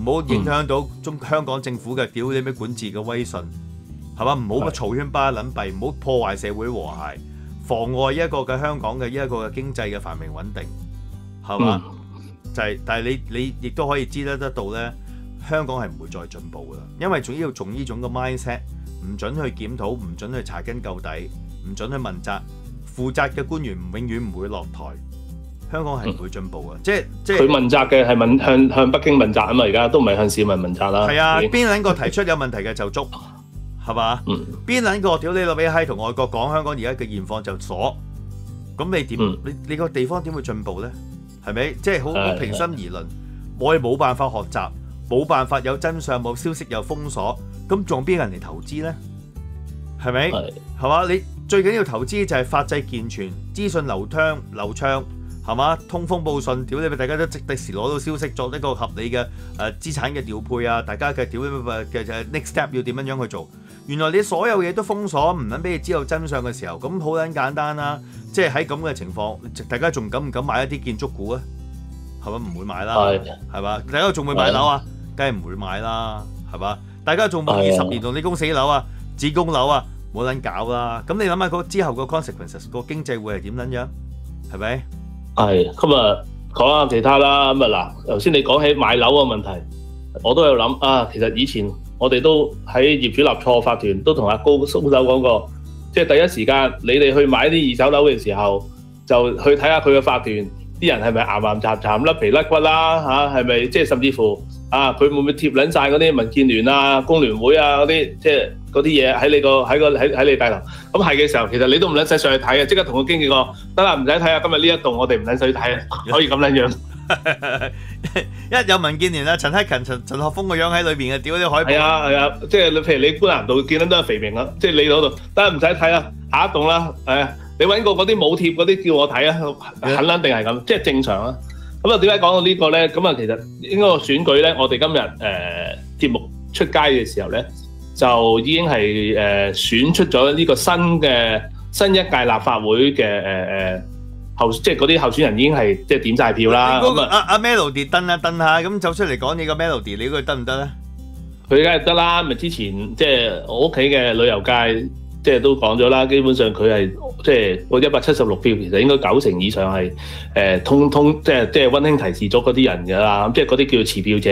唔好影響到香港政府嘅屌你咩管治嘅威信，係嘛？唔好嘈喧巴撚閉，唔好破壞社會和諧，妨礙一個嘅香港嘅一個嘅經濟嘅繁榮穩定，係嘛？就係，但係你亦都可以知得到咧。香港係唔會再進步噶啦，因為仲要從呢種嘅 mindset， 唔準去檢討，唔準去查根究底，唔準去問責，負責嘅官員永遠唔會落台，香港係唔會進步嘅。即係佢問責嘅係向北京問責啊嘛，而家都唔係向市民問責啦。係啊，邊撚個提出有問題嘅就捉，係嘛？邊撚個屌你老味閪同外國講香港而家嘅現況就鎖，咁你點？你個地方點會進步咧？係咪？即係好平心而論，我哋冇辦法學習。冇辦法有真相，冇消息又封鎖，咁仲邊人嚟投資咧？係咪？係嘛？最緊要投資就係法制健全、資訊流暢，係嘛？通風報信，屌你咪大家都即時攞到消息，作一個合理嘅資產嘅調配啊！大家嘅屌嘅 next step 要點樣去做？原來你所有嘢都封鎖，唔撚俾你知道真相嘅時候，咁好撚簡單啦！即係喺咁嘅情況，大家仲敢唔敢買一啲建築股啊？係咪唔會買啦？係嘛？大家仲會買樓啊？梗係唔會買啦，係嘛？大家仲冇20年同你供死樓啊、自供樓啊，冇撚搞啦！咁你諗下之後個 consequences 個經濟會係點撚樣？係咪？係咁啊，講下其他啦。咁啊嗱，頭先你講起買樓嘅問題，我都有諗啊。其實以前我哋都喺業主立錯法團都同阿高叔手講過，即係第一時間你哋去買啲二手樓嘅時候，就去睇下佢嘅法團啲人係咪岩岩雜雜、甩皮甩骨啦嚇，係咪即係甚至乎啊，佢會唔會貼撚晒嗰啲民建聯啊、工聯會啊嗰啲即係嗰啲嘢喺你大樓？咁係嘅時候，其實你都唔撚使上去睇啊！即刻同個經紀講得啦，唔使睇啊！今日呢一棟我哋唔撚使睇啊，可以咁撚樣。一有民建聯啊，陳克勤、陳學鋒個樣喺裏邊嘅，屌啲海報。係啊，即係你譬如你觀塘道見到都係肥明啦，即係你嗰度得啦，唔使睇啦，下一棟啦，你揾過嗰啲冇貼嗰啲叫我睇啊，肯撚定係咁，即係正常啦。咁啊，點解講到呢個咧？咁啊，其實應該個選舉咧，我哋今日節目出街嘅時候咧，就已經係選出咗呢個新一屆立法會嘅即係嗰啲候選人已經係即係點晒票啦。咁阿 Melody 蹬下，咁走出嚟講你個 Melody，你估得唔得咧？佢梗係得啦，咪之前即係我屋企嘅旅遊界。即係都講咗啦，基本上佢係即係個176票，其實應該90%以上係即係溫馨提示咗嗰啲人㗎啦，即係嗰啲叫做持票者，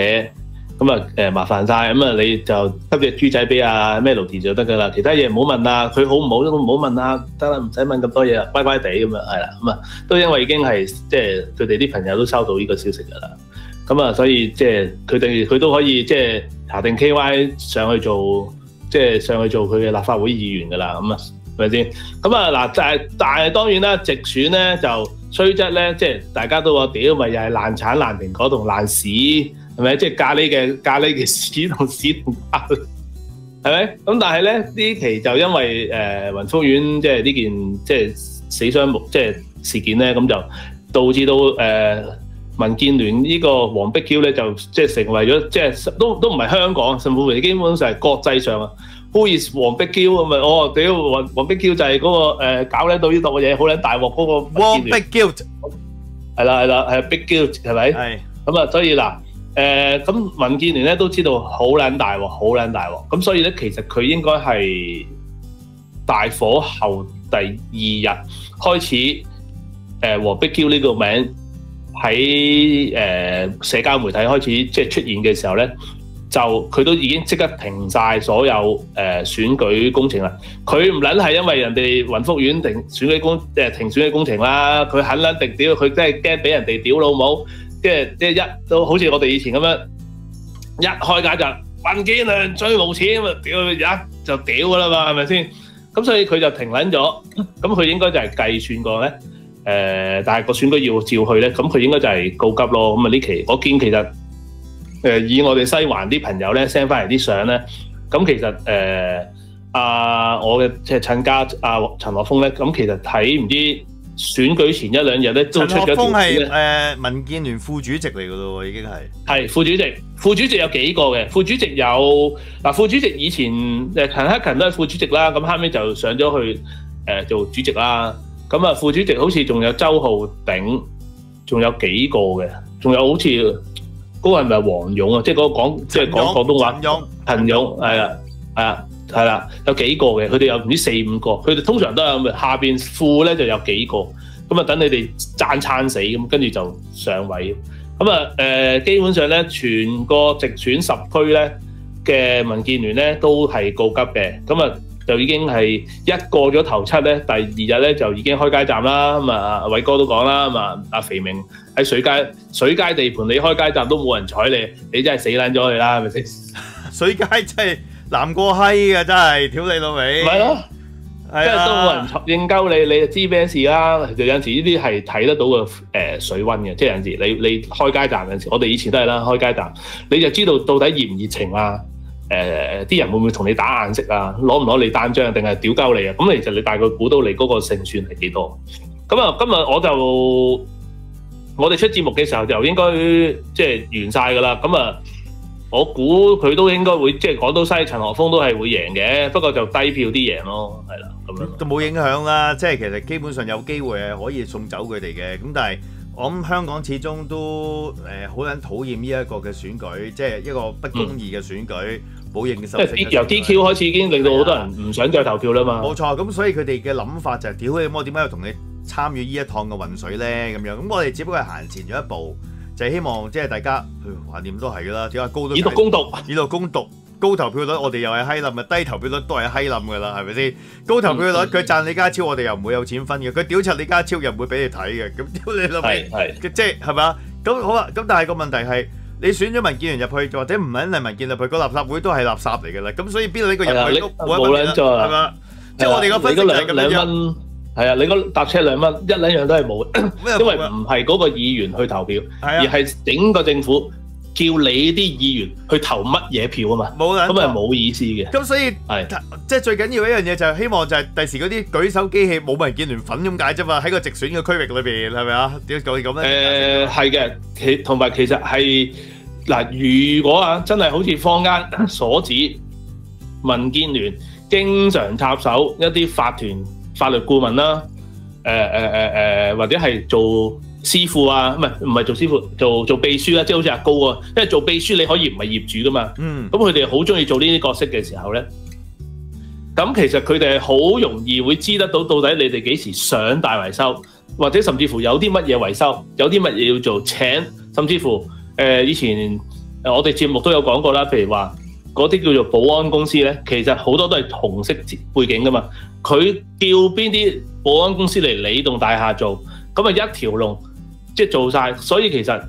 咁啊麻煩晒，咁啊你就給隻豬仔俾阿 Melody 就得㗎啦，其他嘢唔好問啦，佢好唔好都唔好問啦，得啦，唔使問咁多嘢啦，乖乖地咁啊係啦，咁啊都因為已經係即係佢哋啲朋友都收到呢個消息㗎啦，咁啊所以即係佢都可以即係查定 KY 上去做。即係上去做佢嘅立法會議員㗎啦，咁啊，係咪先？咁啊嗱，但係當然啦，直選咧就雖則咧，即係大家都話屌，咪又係爛橙、爛蘋果同爛屎，係咪？即係咖喱嘅屎同屎同咖喱，係咪？咁但係咧呢期就因為雲福苑即係呢件即係死傷即係事件咧，咁就導致到民建聯呢個黃碧嬌咧就即係成為咗即係都唔係香港，甚至乎基本上係國際上啊。Who is 黃碧嬌咁咪？哦，屌黃碧嬌就係嗰個搞撚到呢度嘅嘢，好撚大鑊嗰個黃碧嬌，係啦係 Big Guilt 係咪？係咁啊，所以嗱咁民建聯咧都知道好撚大鑊，好撚大鑊。咁所以咧其實佢應該係大火後第2日開始黃碧嬌呢個名。喺社交媒體開始即係出現嘅時候咧，就佢都已經即刻停晒所有選舉工程啦。佢唔撚係因為人哋雲福苑停選舉工程啦，佢肯撚定屌，佢真係驚俾人哋屌老母，即係都好似我哋以前咁樣，一開解就民建聯最無錢咁啊，屌一就屌噶啦嘛，係咪先？咁所以佢就停撚咗，咁佢應該就係計算過咧。但係個選舉要照去咧，咁佢應該就係告急咯。咁啊呢期我見其實以我哋西環啲朋友咧 send 翻嚟啲相咧，咁其實我嘅即係親家陳學鋒咧，咁其實喺唔知選舉前1、2日咧都出咗條片。陳學鋒係民建聯副主席嚟㗎咯喎，已經係副主席。副主席有幾個嘅？副主席有副主席以前陳克勤都係副主席啦，咁後尾就上咗去做主席啦。咁啊，副主席好似仲有周浩鼎，仲有幾個嘅，仲有好似嗰個係咪黃勇啊？即係嗰個講廣東話。陳勇係啦，有幾個嘅，佢哋有唔知4、5個，佢哋通常都係咁嘅。下邊副咧就有幾個，咁啊等你哋爭撐死咁，跟住就上位。咁啊基本上咧，全個直選10區咧嘅民建聯咧都係告急嘅，咁啊。就已經係一過咗頭7咧，第2日咧就已經開街站啦。咁啊，偉哥都講啦，咁啊，阿肥明喺水街地盤，你開街站都冇人睬你，你真係死撚咗佢啦，係咪先？水街真係難過閪嘅，真係屌你老味。咪咯，即係都冇人應鳩你，你就知咩事啦。就有陣時呢啲係睇得到個水溫嘅，即係有陣時你開街站有陣時，我哋以前都係啦，開街站你就知道到底熱唔熱情啦。啲人會唔會同你打眼色啊？攞唔攞你單張定係屌鳩你啊？咁其實你大概估到你嗰個勝算係幾多？咁啊，今日我哋出節目嘅時候就應該即係完晒㗎啦。咁啊，我估佢都應該會即係港島西陳學鋒都係會贏嘅，不過就低票啲贏咯，係啦，咁樣都冇影響啦。即係其實基本上有機會係可以送走佢哋嘅。咁但係我諗香港始終都好撚討厭呢一個嘅選舉，即係一個不公義嘅選舉，冇認受性。由 DQ 開始已經令到好多人唔想再投票啦嘛。冇錯，咁所以佢哋嘅諗法就係屌你，我點解要同你參與呢一趟嘅混水咧？咁樣咁我哋只不過係行前咗一步，就係希望即係大家橫掂都係㗎啦。點解高都以毒攻毒，以毒攻毒。高投票率我哋又係閪冧，低投票率都係閪冧㗎啦，係咪先？高投票率佢讚李家超，我哋又唔會有錢分嘅；佢屌柒李家超又唔會俾你睇嘅。咁屌你老味，即係咪啊？咁好啦，咁但係個問題係你選咗民建聯入去，或者唔係民建聯入去，個垃圾會都係垃圾嚟㗎啦。咁所以邊度呢個入去都冇撚咗係嘛？即係我哋個分析就係咁樣。係啊，你嗰搭車2蚊，一兩樣都係冇，因為唔係嗰個議員去投票，而係整個政府叫你啲議員去投乜嘢票啊嘛，咁係冇意思嘅。咁所以即係最緊要一樣嘢就係希望就係第時嗰啲舉手機器冇民建聯粉咁解啫嘛，喺個直選嘅區域裏邊係咪啊？點解講咁咧？係嘅，同埋其實係嗱，如果真係好似坊間所指，民建聯經常插手一啲法團。法律顧問啦，或者係做師傅啊，唔係做師傅，做秘書啦，即係好似阿高啊，因為做秘書你可以唔係業主噶嘛，咁佢哋好中意做呢啲角色嘅時候咧，咁其實佢哋係好容易會知得到底你哋幾時想大維修，或者甚至乎有啲乜嘢維修，有啲乜嘢要做請，甚至乎以前我哋節目都有講過啦，譬如話嗰啲叫做保安公司咧，其實好多都係紅色背景噶嘛。佢叫邊啲保安公司嚟你棟大廈做，咁啊一條龍即係做晒。所以其實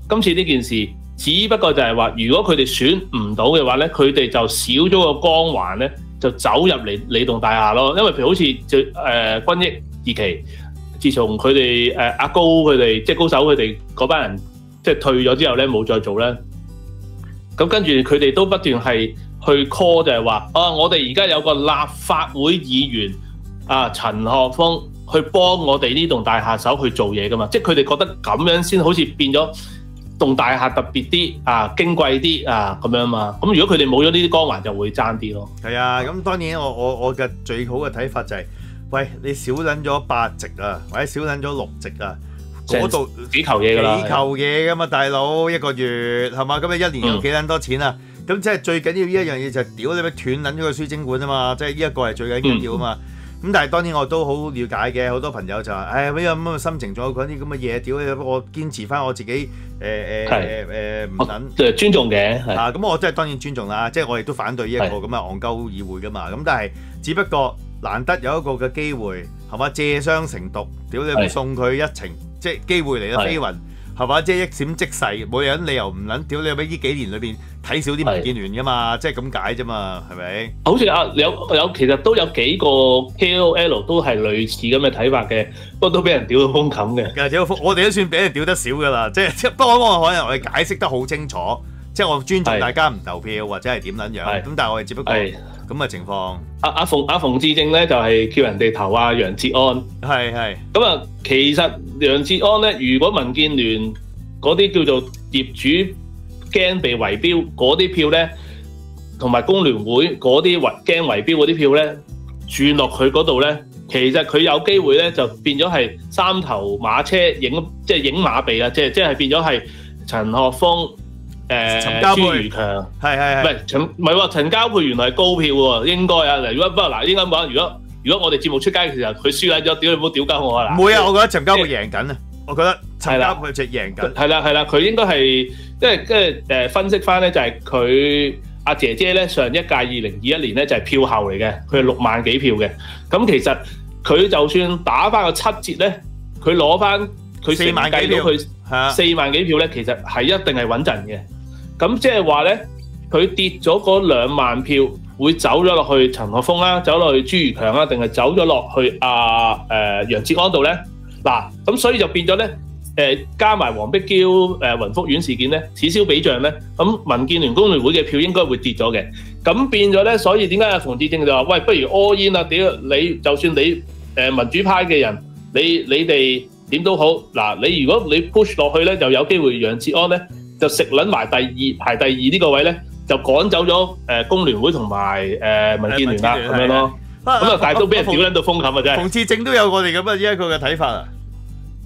今次呢件事，只不過就係話，如果佢哋選唔到嘅話咧，佢哋就少咗個光環咧，就走入嚟你棟大廈咯。因為譬如好似軍益二期，自從佢哋阿高佢哋即係高手佢哋嗰班人即係退咗之後咧，冇再做咧。咁跟住佢哋都不斷係去 call 就係話我哋而家有個立法會議員陳學鋒去幫我哋呢棟大廈手去做嘢噶嘛，即係佢哋覺得咁樣先好似變咗棟大廈特別啲矜貴啲咁樣嘛。咁如果佢哋冇咗呢啲光環，就會爭啲咯。係啊，咁當然我嘅最好嘅睇法就係，喂，你少撚咗8席啊，或者少撚咗6席啊。嗰度幾球嘢㗎啦，幾球嘢㗎嘛，大佬一個月係嘛？咁你一年有幾撚多錢啊？咁即係最緊要呢一樣嘢就係屌你咪斷撚咗個輸精管啊嘛！即係呢一個係最緊要啊嘛。咁但係當然我都好了解嘅，好多朋友就話：乜有咁嘅心情仲有講啲咁嘅嘢？屌你！我堅持翻我自己唔撚尊重嘅咁我真係當然尊重啦。即係我亦都反對呢一個咁嘅戇鳩議會㗎嘛。咁但係只不過難得有一個嘅機會係嘛，借商成毒，屌你送佢一程。即係機會嚟啦，飛雲係嘛？即係一閃即逝，冇人理由唔撚屌你喺呢幾年裏邊睇少啲民建聯㗎嘛？即係咁解啫嘛，係咪？好似有其實都有幾個 KOL 都係類似咁嘅睇法嘅，不過都俾人屌到風冚嘅。我哋都算俾人屌得少㗎啦，即係不過可能我哋解釋得好清楚，即係我尊重大家唔投票或者係點撚樣，咁但係我哋只不過咁嘅情況。阿馮智政咧就係叫人哋投楊哲安，係咁啊。其實楊哲安咧，如果民建聯嗰啲叫做業主驚被圍標嗰啲票咧，同埋工聯會嗰啲驚圍標嗰啲票咧，轉落佢嗰度咧，其實佢有機會咧就變咗係三頭馬車即係影馬鼻啊！即係變咗係陳學鋒、朱如強，唔係喎，陳家佩原來係高票喎，應該啊。嗱，不過應該講，如果我哋節目出街嘅時候，佢輸撚咗，屌你唔好屌鳩我啊！唔會啊，我覺得陳家佩贏緊啊，我覺得陳家佩就贏緊。係啦，佢應該係即係分析翻咧，就係佢阿姐姐咧上一屆2021年咧就係票後嚟嘅，佢係6萬幾票嘅。咁其實佢就算打翻個7折咧，佢攞翻佢4萬幾票，佢4萬幾票咧，其實係一定係穩陣嘅。咁即係話咧，佢跌咗嗰2萬票。會走咗落去陳學鋒啦，走落去朱如強啦，定係走咗落去楊哲安度咧？嗱，咁所以就變咗咧，加埋黃碧嬌雲福苑事件咧，此消彼長咧，咁民建聯工聯會嘅票應該會跌咗嘅。咁變咗咧，所以點解阿馮智政就話：喂，不如 all in 啊！屌你，就算你民主派嘅人，你哋點都好，嗱，你如果你 push 落去咧，就有機會楊哲安咧就食撚埋排第二呢個位咧，就趕走咗工聯會同埋民建聯啦，咁樣咯。咁啊，但係都俾人屌撚到風冚啊！真係。馮智政都有我哋咁嘅一個嘅睇法啊！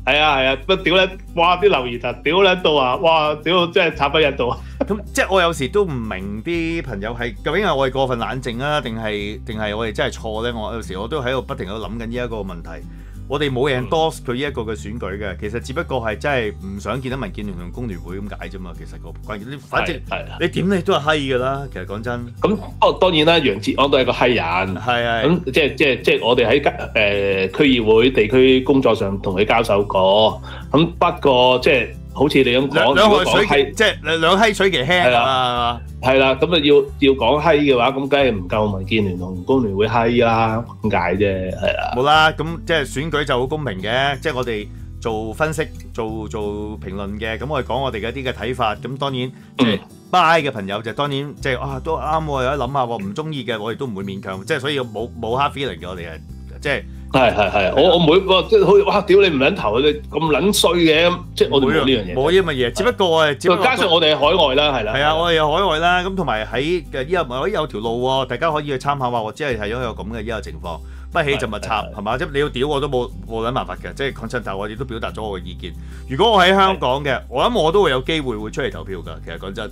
係啊，不屌咧，哇！啲留言就屌撚到啊，哇！屌真係慘不忍睹啊！咁即係我有時都唔明啲朋友係究竟係我哋過分冷靜啊，定係我哋真係錯咧？我有時我都喺度不停喺度諗緊呢一個問題。我哋冇 endorse 佢呢一個嘅選舉嘅，其實只不過係真係唔想見到民建聯同工聯會咁解啫嘛。其實個關鍵，反正你點你都係閪㗎啦。其實講真，咁當然啦，楊哲安都係個閪人，咁即係我哋喺區議會地區工作上同佢交手過，咁不過即係好似你咁講，兩害水即係兩閪水其輕啊。係啦，咁啊要講閪嘅話，咁梗係唔夠民建聯同工聯會閪啦，咁解啫，係啦。冇啦，咁即係選舉就好公平嘅，即係我哋做分析、做評論嘅，咁我哋講我哋嘅一啲嘅睇法，咁當然即係 buy 嘅朋友就當然即係都啱喎，有得諗下喎，唔中意嘅我哋都唔會勉強，即係所以冇 hard feeling 嘅我哋係即係。係，我唔會即係好似哇！屌你唔撚投你咁撚衰嘅，即係我哋冇呢樣嘢。冇呢樣嘢，只不過加上我哋係海外啦，係啦。係啊，我哋有海外啦，咁同埋喺有條路喎，大家可以去參考下。我只係因為有咁嘅依個情況，不起就勿插係嘛？即係你要屌我都冇撚辦法嘅，即係講真，但係我亦都表達咗我嘅意見。如果我喺香港嘅，我諗我都會有機會出嚟投票㗎。其實講真，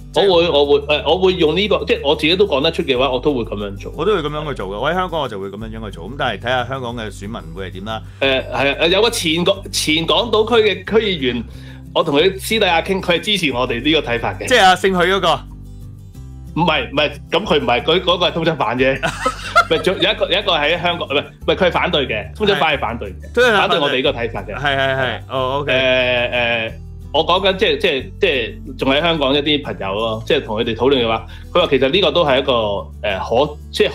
我會用呢個，即係我自己都講得出嘅話，我都會咁樣做。我都會咁樣去做嘅。我喺香港我就會咁樣去做。咁但係睇下香港嘅選民會係點啦。係啊，有個前港島區嘅區議員，我同佢私底下傾，佢係支持我哋呢個睇法嘅。即係姓許嗰個。唔係，咁佢唔係，佢嗰個係通緝犯啫。有一個喺香港，唔係佢係反對嘅，通緝犯係反對嘅，反對我哋呢個睇法嘅。係。OK。我講緊即係仲喺香港一啲朋友咯，即係同佢哋討論嘅話，佢話其實呢個都係一個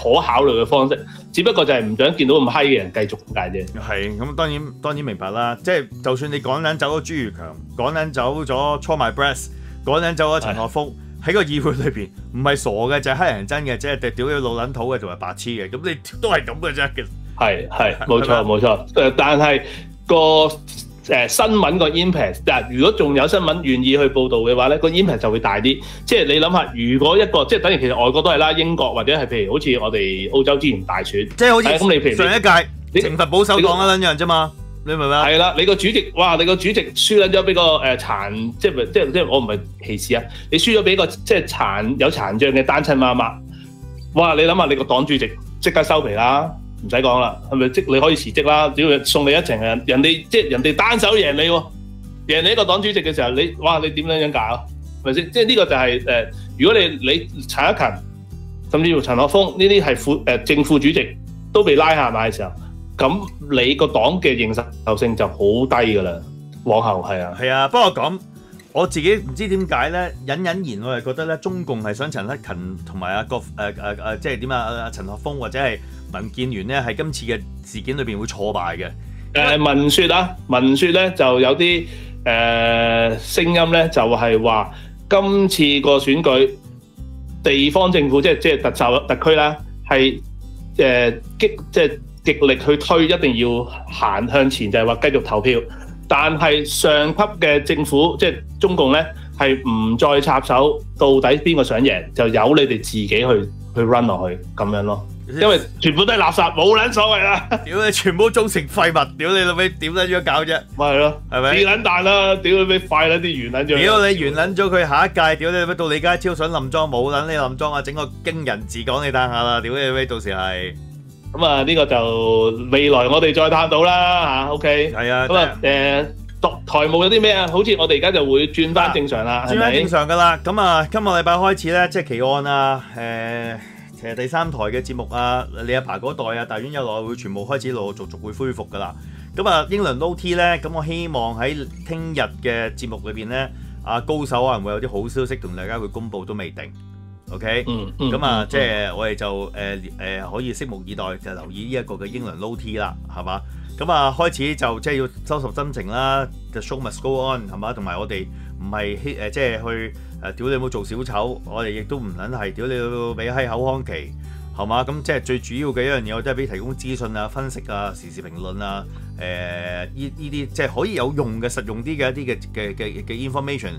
可考慮嘅方式，只不過就係唔想見到咁閪嘅人繼續咁解啫。係咁，當然明白啦。即係就算你趕撚走咗朱如強，趕撚走咗 Call My Breast， 趕撚走咗陳學鋒，喺個議會裏邊唔係傻嘅，就係黑人憎嘅，即係屌你老撚土嘅同埋白痴嘅，咁你都係咁嘅啫。其實係冇錯。但係個新聞個 impact， 如果仲有新聞願意去報導嘅話咧，個 impact 就會大啲。即係你諗下，如果一個即係等於其實外國都係啦，英國或者係譬如好似我哋澳洲之前大選，即係好似咁你譬如上一屆懲罰保守黨一撚樣啫嘛，你明唔明啊？係啦，你個主席輸撚咗俾個殘，即係我唔係歧視啊，你輸咗俾個即係有殘障嘅單親媽媽，哇！你諗下你個黨主席即刻收皮啦。唔使講啦，係咪你可以辭職啦？只要送你一程人哋單手贏你喎，贏你一個黨主席嘅時候，你點樣搞啊？係咪先？即係呢個就係如果你陳克勤甚至乎陳學鋒呢啲係正副主席都被拉下馬嘅時候，咁你個黨嘅認受性就好低㗎啦。往後係啊，係啊。不過咁我自己唔知點解咧，隱然我係覺得咧，中共係想陳克勤同埋即係點啊？陳學鋒或者係民建聯咧，喺今次嘅事件裏邊會挫敗嘅。聞説咧就有啲聲音咧，就係話今次個選舉地方政府即係特區啦，係極力去推，一定要行向前，就係話繼續投票。但係上級嘅政府即係中共咧，係唔再插手，到底邊個想贏，就由你哋自己去 run 落去咁樣咯。因為全部都係垃圾，冇撚所謂啦！屌你，全部都造成廢物，屌你老味，點撚咗搞啫？咪係咯，係咪？變撚蛋啦！屌你咩快撚啲完撚咗！屌你完撚咗佢下一屆，屌你咩到李家超想冧莊冇撚你冧莊啊！整個驚人治港你單下啦！屌你咩到時係咁啊！呢個就未來我哋再探討啦嚇。OK，係啊。咁啊台務有啲咩啊？好似我哋而家就會轉翻正常啦，轉翻正常噶啦。咁啊，今個禮拜開始咧，即係奇案啊，其實第三台嘅節目啊，你阿爸嗰代啊，大院有來會全部開始陸續會恢復噶啦。咁啊，英倫 OT 咧，咁我希望喺聽日嘅節目裏邊咧，高手可能會有啲好消息同大家會公佈都未定。OK，咁啊，即係我哋就可以拭目以待，就留意呢一個嘅英倫 OT 啦，係嘛？咁啊開始就即係要收拾心情啦，the show must go on 係嘛，同埋我哋唔係即係去屌你冇做小丑，我哋亦都唔撚係屌你老味閪口腔期係嘛，咁即係最主要嘅一樣嘢，我都係俾提供資訊啊、分析啊、時事評論啊，呢啲即係可以有用嘅實用啲嘅一啲嘅 information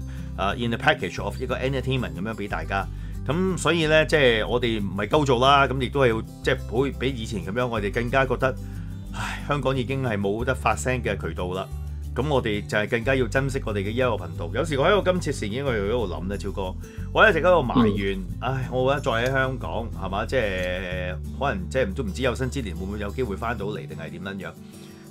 in the package of 一個 entertainment 咁樣俾大家。咁所以咧，即係我哋唔係鳩做啦，咁亦都係要即係好比以前咁樣，我哋更加覺得，唉，香港已經係冇得發聲嘅渠道啦。咁我哋就係更加要珍惜我哋嘅一個頻道。有時我喺度今次事件，我又喺度諗咧，超哥，我一直喺度埋怨，唉，我覺得再喺香港係嘛，即係可能即係都唔知有生之年會唔會有機會翻到嚟定係點樣樣。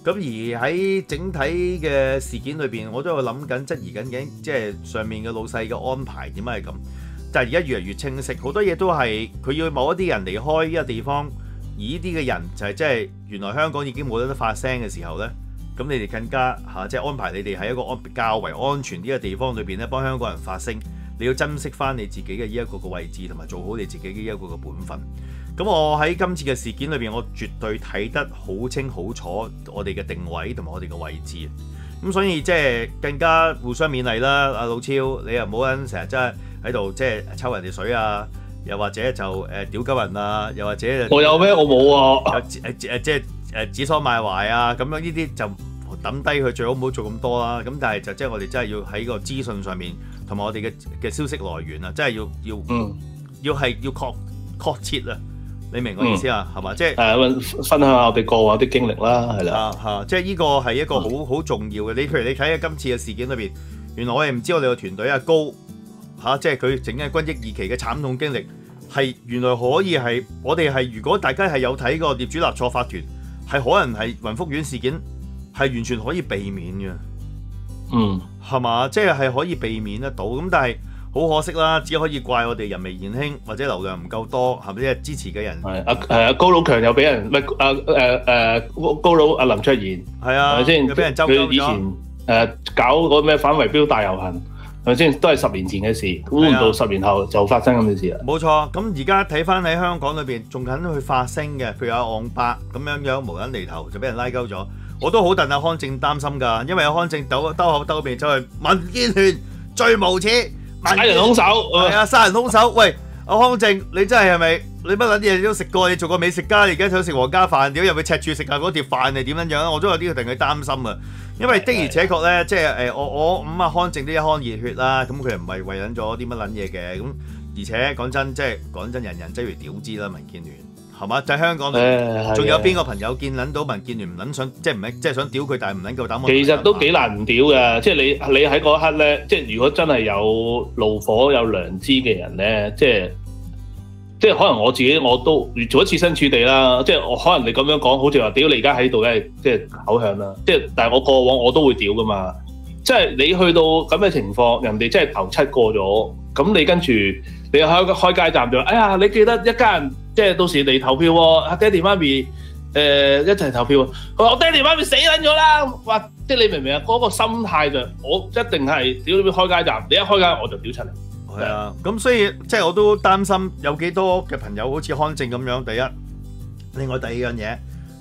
咁而喺整體嘅事件裏邊，我都有諗緊、質疑緊嘅，即係上面嘅老細嘅安排點解係咁？但係而家越嚟越清晰，好多嘢都係佢要某一啲人離開呢個地方，而呢啲嘅人就係即係原來香港已經冇得發聲嘅時候呢。咁你哋更加即係安排你哋喺一個較為安全啲嘅地方裏邊咧，幫香港人發聲。你要珍惜翻你自己嘅呢一個嘅位置，同埋做好你自己嘅呢一個嘅本分。咁我喺今次嘅事件裏邊，我絕對睇得好清好楚我哋嘅定位同埋我哋嘅位置。咁所以即係更加互相勉勵啦。阿老超，你又唔好成日真係喺度即係抽人哋水啊，又或者就屌鳩人啊，又或者我有咩？我冇啊！即係指桑罵槐啊，咁樣呢啲就抌低佢，最好唔好做咁多啦。咁但係就即係我哋真係要喺個資訊上面，同埋我哋嘅消息來源啊，真係要確切啊！你明我意思啊？係嘛？即係分享下我哋過往啲經歷啦，係啦。即係呢個係一個好重要嘅。你譬如你睇下今次嘅事件裏邊，原來我哋唔知我哋個團隊阿高即係佢整嘅軍役2期嘅慘痛經歷，係原來可以係我哋係如果大家係有睇過業主立錯法團，係可能係雲福苑事件係完全可以避免嘅。係嘛？即係可以避免得到。咁但係好可惜啦，只可以怪我哋人微言輕，或者流量唔夠多，係咪？即係支持嘅人係高佬強又俾人高佬阿林卓賢係啊，係咪先？又俾人周鳩咗。佢以前搞嗰個咩反圍標大遊行係咪先？都係10年前嘅事，估唔到10年後就發生咁嘅事啦。冇錯。咁而家睇翻喺香港裏邊仲緊去發聲嘅，譬如阿昂伯咁樣無撚厘頭就俾人拉鳩咗。我都好戥阿康正擔心㗎，因為阿康正兜口兜面走去民建聯最無恥。殺人兇手係啊！殺人兇手，喂，阿康正，你真係咪你乜撚嘢都食過？你做過美食家，你而家想食皇家飯，點解入去赤柱食下嗰碟飯係點樣樣？我都有啲令佢擔心啊！因為的而且確咧，即係我咁阿康正都一腔熱血啦，咁佢又唔係為撚咗啲乜撚嘢嘅，咁而且講真，即係講真，人人擠如屌枝啦，民建聯係嘛？就係香港，仲有邊個朋友見撚到民建聯唔撚想，即係唔係即係想屌佢，但係唔撚夠膽。其實都幾難唔屌嘅，即係你喺嗰一刻咧，即係如果真係有怒火有良知嘅人咧，即係可能我自己我都做一設身處地啦，即係我可能你咁樣講，好似話屌你而家喺度咧，即係口響啦，即係但係我過往我都會屌噶嘛，即係你去到咁嘅情況，人哋真係頭7過咗，咁你跟住你開街站就，哎呀你記得一家人。即係到時嚟投票喎，阿爹哋媽咪一齊投票。佢話：我爹哋媽咪死撚咗啦！哇！即係你明唔明啊？嗰個心態就我一定係屌你開街站，你一開街我就屌出嚟。係啊，咁所以即係我都擔心有幾多嘅朋友好似康正咁樣。第一，另外第二樣嘢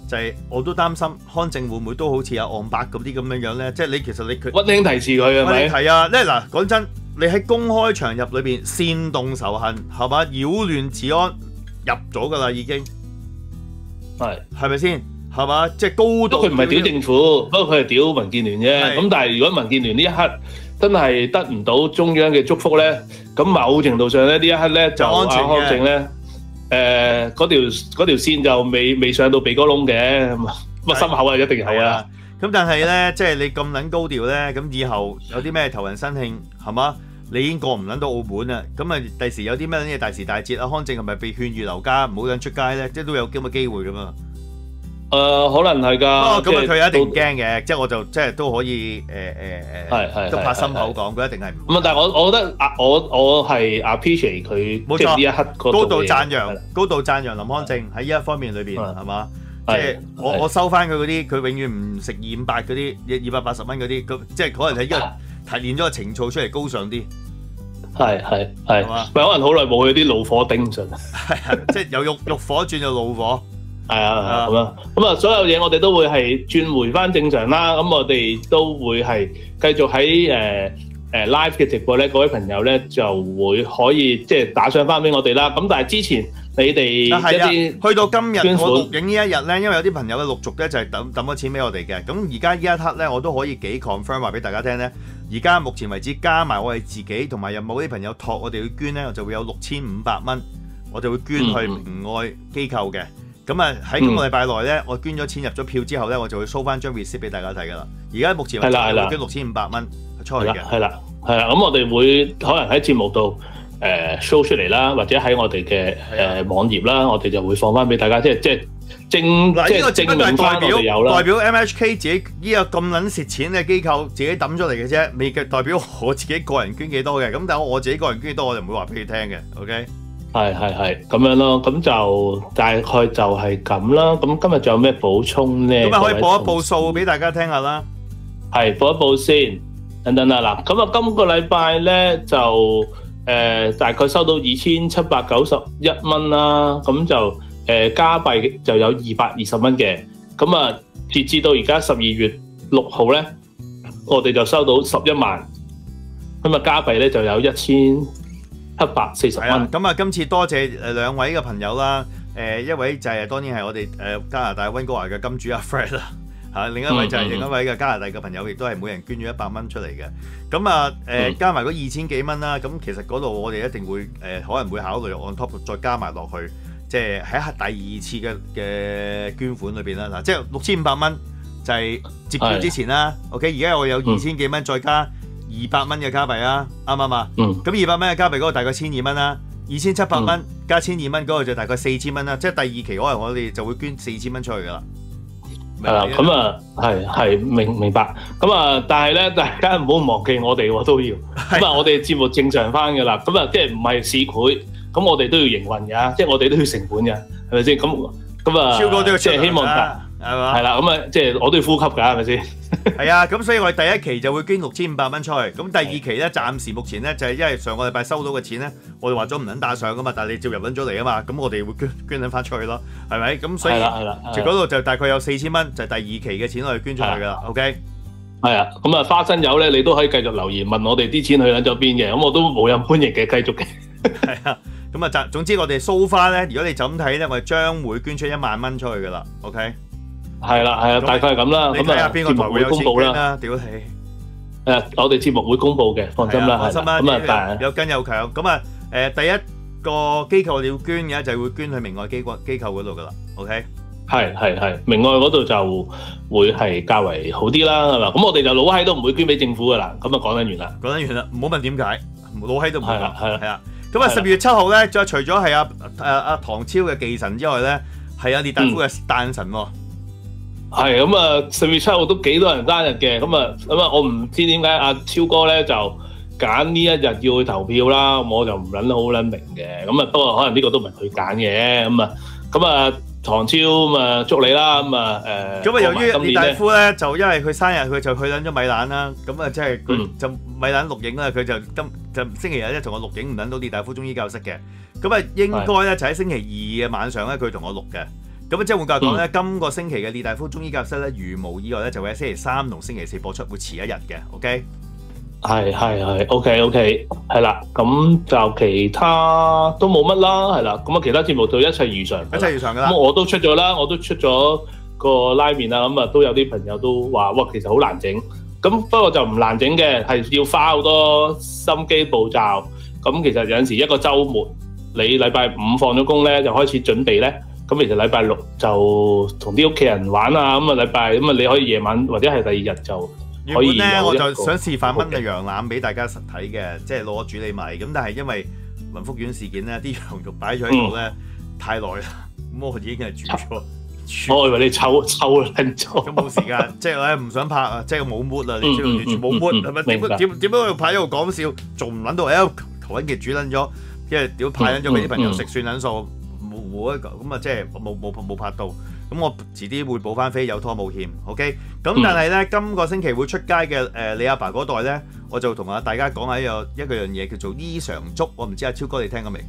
就係我都擔心康正會唔會都好似阿昂伯嗰啲咁樣樣咧？即係你其實你屈興提示佢係咪？係啊，咧嗱講真，你喺公開場合裏邊煽動仇恨係嘛，擾亂治安。入咗㗎啦，已經係咪先？係嘛？即係高度。佢唔係屌政府，不過佢係屌民建聯啫。咁但係如果民建聯呢一刻真係得唔到中央嘅祝福咧，咁某程度上咧呢一刻咧就安全康正咧嗰條線就未上到鼻哥窿嘅，咁啊心口係一定有啦。咁但係咧，即係你咁撚高調咧，咁以後有啲咩頭暈身慶係嘛？你已經過唔撚到澳門啦，咁啊第時有啲咩嘢大時大節，阿康正係咪被勸喻留家，唔好撚出街咧？即係都有咁嘅機會噶嘛？可能係㗎。咁佢一定唔驚嘅，即係我就即係都可以都拍心口講，佢一定係唔。咁但係我覺得我係 appreciate 佢，冇錯，呢一刻高度讚揚林康正喺呢一方面裏邊係嘛？即係我收翻佢嗰啲，佢永遠唔食258嗰啲280蚊嗰啲，即係可能喺呢個。提煉咗個情操出嚟高尚啲，係嘛？可能好耐冇去啲怒火頂唔順，即係由欲火轉到怒火，係啊，咁啊，所有嘢我哋都會係轉回翻正常啦。咁我哋都會係繼續喺live 嘅直播咧，各位朋友咧就會可以即係打賞翻俾我哋啦。咁但係之前你哋一啲去到今日我錄影呢一日咧，因為有啲朋友咧陸續咧就係抌咗錢俾我哋嘅。咁而家呢一刻咧，我都可以幾 confirm 話俾大家聽咧。而家目前為止加埋我哋自己同埋有冇啲朋友託我哋去捐咧，我就會有6500蚊，我就會捐去明愛機構嘅。咁啊喺今個禮拜內咧，我捐咗錢入咗票之後咧，我就會 show 翻張 receipt 俾大家睇㗎啦。而家目前為止我捐6500蚊出去嘅。係啦。咁我哋會可能喺節目度show 出嚟啦，或者喺我哋嘅網頁啦，我哋就會放翻俾大家，即係證明翻我哋有啦。代表 MHK 自己呢個咁撚蝕錢嘅機構自己抌出嚟嘅啫，未代表我自己個人捐幾多嘅。咁但係我自己個人捐幾多，我就唔會話俾你聽嘅。OK。係咁樣咯，咁就大概就係咁啦。咁今日仲有咩補充咧？咁啊可以報一報數俾大家聽下啦。係報一報先，等啦嗱。咁啊，今個禮拜咧就大概收到2791蚊啦。咁就加幣就有220蚊嘅。咁啊，截至到而家12月6號咧，我哋就收到11萬。咁啊，加幣咧就有1740蚊。咁啊，今次多謝兩位嘅朋友啦。一位就係當然係我哋加拿大溫哥華嘅金主阿 Fred 啦。另一位就係另一位嘅加拿大嘅朋友，亦都係每人捐咗100蚊出嚟嘅。咁啊加埋嗰2000幾蚊啦。咁其實嗰度我哋一定會可能會考慮on top 再加埋落去，即係喺第二次嘅捐款裏邊啦。嗱，即係6500蚊就係接票之前啦。OK， 而家我有2000幾蚊再加200蚊嘅加幣啊，啱唔啱啊？咁200蚊嘅加幣嗰個大概1200蚊啦，2700蚊加1200蚊嗰個就大概4000蚊啦。即係第二期可能我哋就會捐4000蚊出去噶啦。係啦，咁啊係明白。咁啊，但係咧，大家唔好忘記我哋都要。咁啊，我哋節目正常翻噶啦。咁啊，即係唔係市儈，咁我哋都要營運㗎，即係我哋都要成本㗎，係咪先？咁啊，超哥都要即係希望係嘛？係啦，咁啊，即係我都要呼吸㗎，係咪先？係啊，咁所以我哋第一期就會捐6500蚊出去。咁第二期咧，暫時目前咧就係因為上個禮拜收到嘅錢咧，我哋話咗唔撚打上噶嘛，但係你照入撚咗嚟啊嘛，咁我哋會捐撚翻出去咯，係咪？咁所以就嗰度就大概有4000蚊，就係第二期嘅錢我哋捐出去㗎啦。OK。係啊，咁啊花生友咧，你都可以繼續留言問我哋啲錢去撚咗邊嘅，咁我都冇任歡迎嘅，繼續嘅。係啊，咁啊總之我哋 so far咧，如果你就咁睇咧，我哋將會捐出1萬蚊出去㗎啦。OK。係啦，大概係咁啦。咁啊，節目會公佈啦。屌你！我哋節目會公佈嘅，放心啦。放心啦。咁啊，但係有根有強。咁啊，第一個機構我哋要捐嘅就係會捐去明愛機構嗰度噶啦。OK。係，明愛嗰度就會係較為好啲啦，係嘛？咁我哋就老閪都唔會捐俾政府噶啦。咁啊，講得完啦。唔好問點解，老閪都唔會。係啊。咁啊，12月7號咧，再除咗係阿唐超嘅忌神之外咧，係阿列達夫嘅誕辰喎。係咁啊！12月7號都幾多人生日嘅，咁啊，我唔知點解阿超哥咧就揀呢一日要去投票啦，我就唔撚好撚明嘅。咁啊，不過可能呢個都唔係佢揀嘅，咁啊，唐超咁啊祝你啦，咁啊由於列大夫咧就因為佢生日，佢就去撚咗米蘭啦，咁啊即係佢就米蘭錄影啦，佢就星期日咧同我錄影唔撚到列大夫中醫教室嘅，咁啊應該咧就喺星期二嘅晚上咧佢同我錄嘅。咁即係換句話講咧，今個星期嘅列大夫中醫教室咧，如無意外咧，就會喺星期3同星期4播出，會遲一日嘅。OK。係 OK 係啦，咁就其他都冇乜啦，係啦，咁啊其他節目就一切如常，㗎啦。咁我都出咗啦，我都出咗個拉麵啦，咁啊都有啲朋友都話哇，其實好難整，咁不過就唔難整嘅，係要花好多心機步驟。咁其實有陣時一個週末，你禮拜5放咗工咧，就開始準備咧。咁其實禮拜6就同啲屋企人玩啊，咁啊禮拜咁啊你可以夜晚或者係第二日就可以。原本咧我就想示範燜嘅羊腩俾大家實體嘅，即係攞煮你米。咁但係因為雲福苑事件咧，啲羊肉擺咗喺度咧太耐啦，咁我已經係煮咗。我以為你抽撚咗。咁冇時間，即係我唔想拍啊，即係冇 mood 啦，你知道完全冇 mood 係咪？點解喺度拍喺度講笑，仲唔撚到？求緊其煮撚咗，因為屌派撚咗俾啲朋友食算撚數。冇一個咁啊，即係冇拍到，咁我遲啲會補翻飛，有拖冇欠 ，OK。咁但係咧，今個星期會出街嘅你阿爸嗰代咧，我就同大家講下一個樣嘢叫做衣裳粥，我唔知阿超哥你聽過未？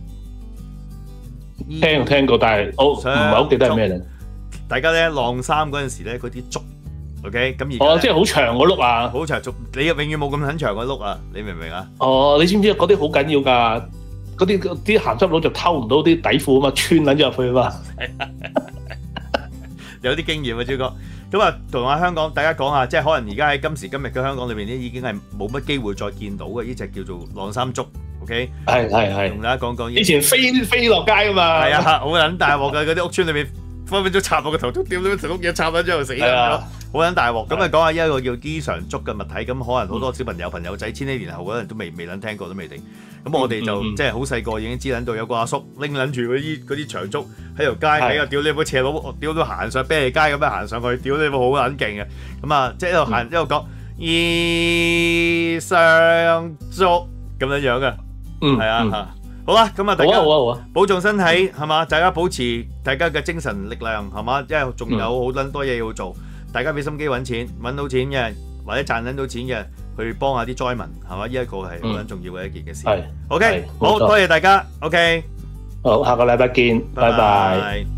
聽過，但係我唔係好記得係咩嚟。大家咧晾衫嗰陣時咧，嗰啲竹 OK 咁而哦，即係好長個碌啊！好長竹，你永遠冇咁很長個碌啊！你明唔明啊？哦，你知唔知嗰啲好緊要㗎？嗰啲鹹濕佬就偷唔到啲底褲啊嘛，穿撚咗入去啊嘛。有啲經驗啊，超哥。咁啊，同下香港大家講下，即係可能而家喺今時今日嘅香港裏邊咧，已經係冇乜機會再見到嘅呢隻叫做晾衫竹。OK，係。同大家講講。以前飛落街㗎嘛。係啊，好撚大鑊㗎！嗰啲屋村裏邊分分鐘插落個頭，屌到條碌嘢插撚咗度死咗。好撚大鑊，咁啊講下一個叫機常竹嘅物體，咁可能好多小朋友朋友仔千禧年後嗰陣都未撚聽過都未定，咁我哋就即係好細個已經知撚到有個阿叔拎撚住嗰啲長竹喺條街喺度屌你部斜路，屌到行上啤梨街咁樣行上去，屌你部好撚勁嘅，咁啊即係一路行一路講機常竹咁樣樣嘅，係啊嚇。好啦，咁啊，大家保重身體係嘛，大家保持大家嘅精神力量係嘛，因為仲有好多嘢要做。大家俾心機揾錢，揾到錢嘅或者賺到錢嘅，去幫下啲災民係嘛？呢一個係好重要嘅一件嘅事。OK，好多謝大家。OK，好，下個禮拜見，拜拜。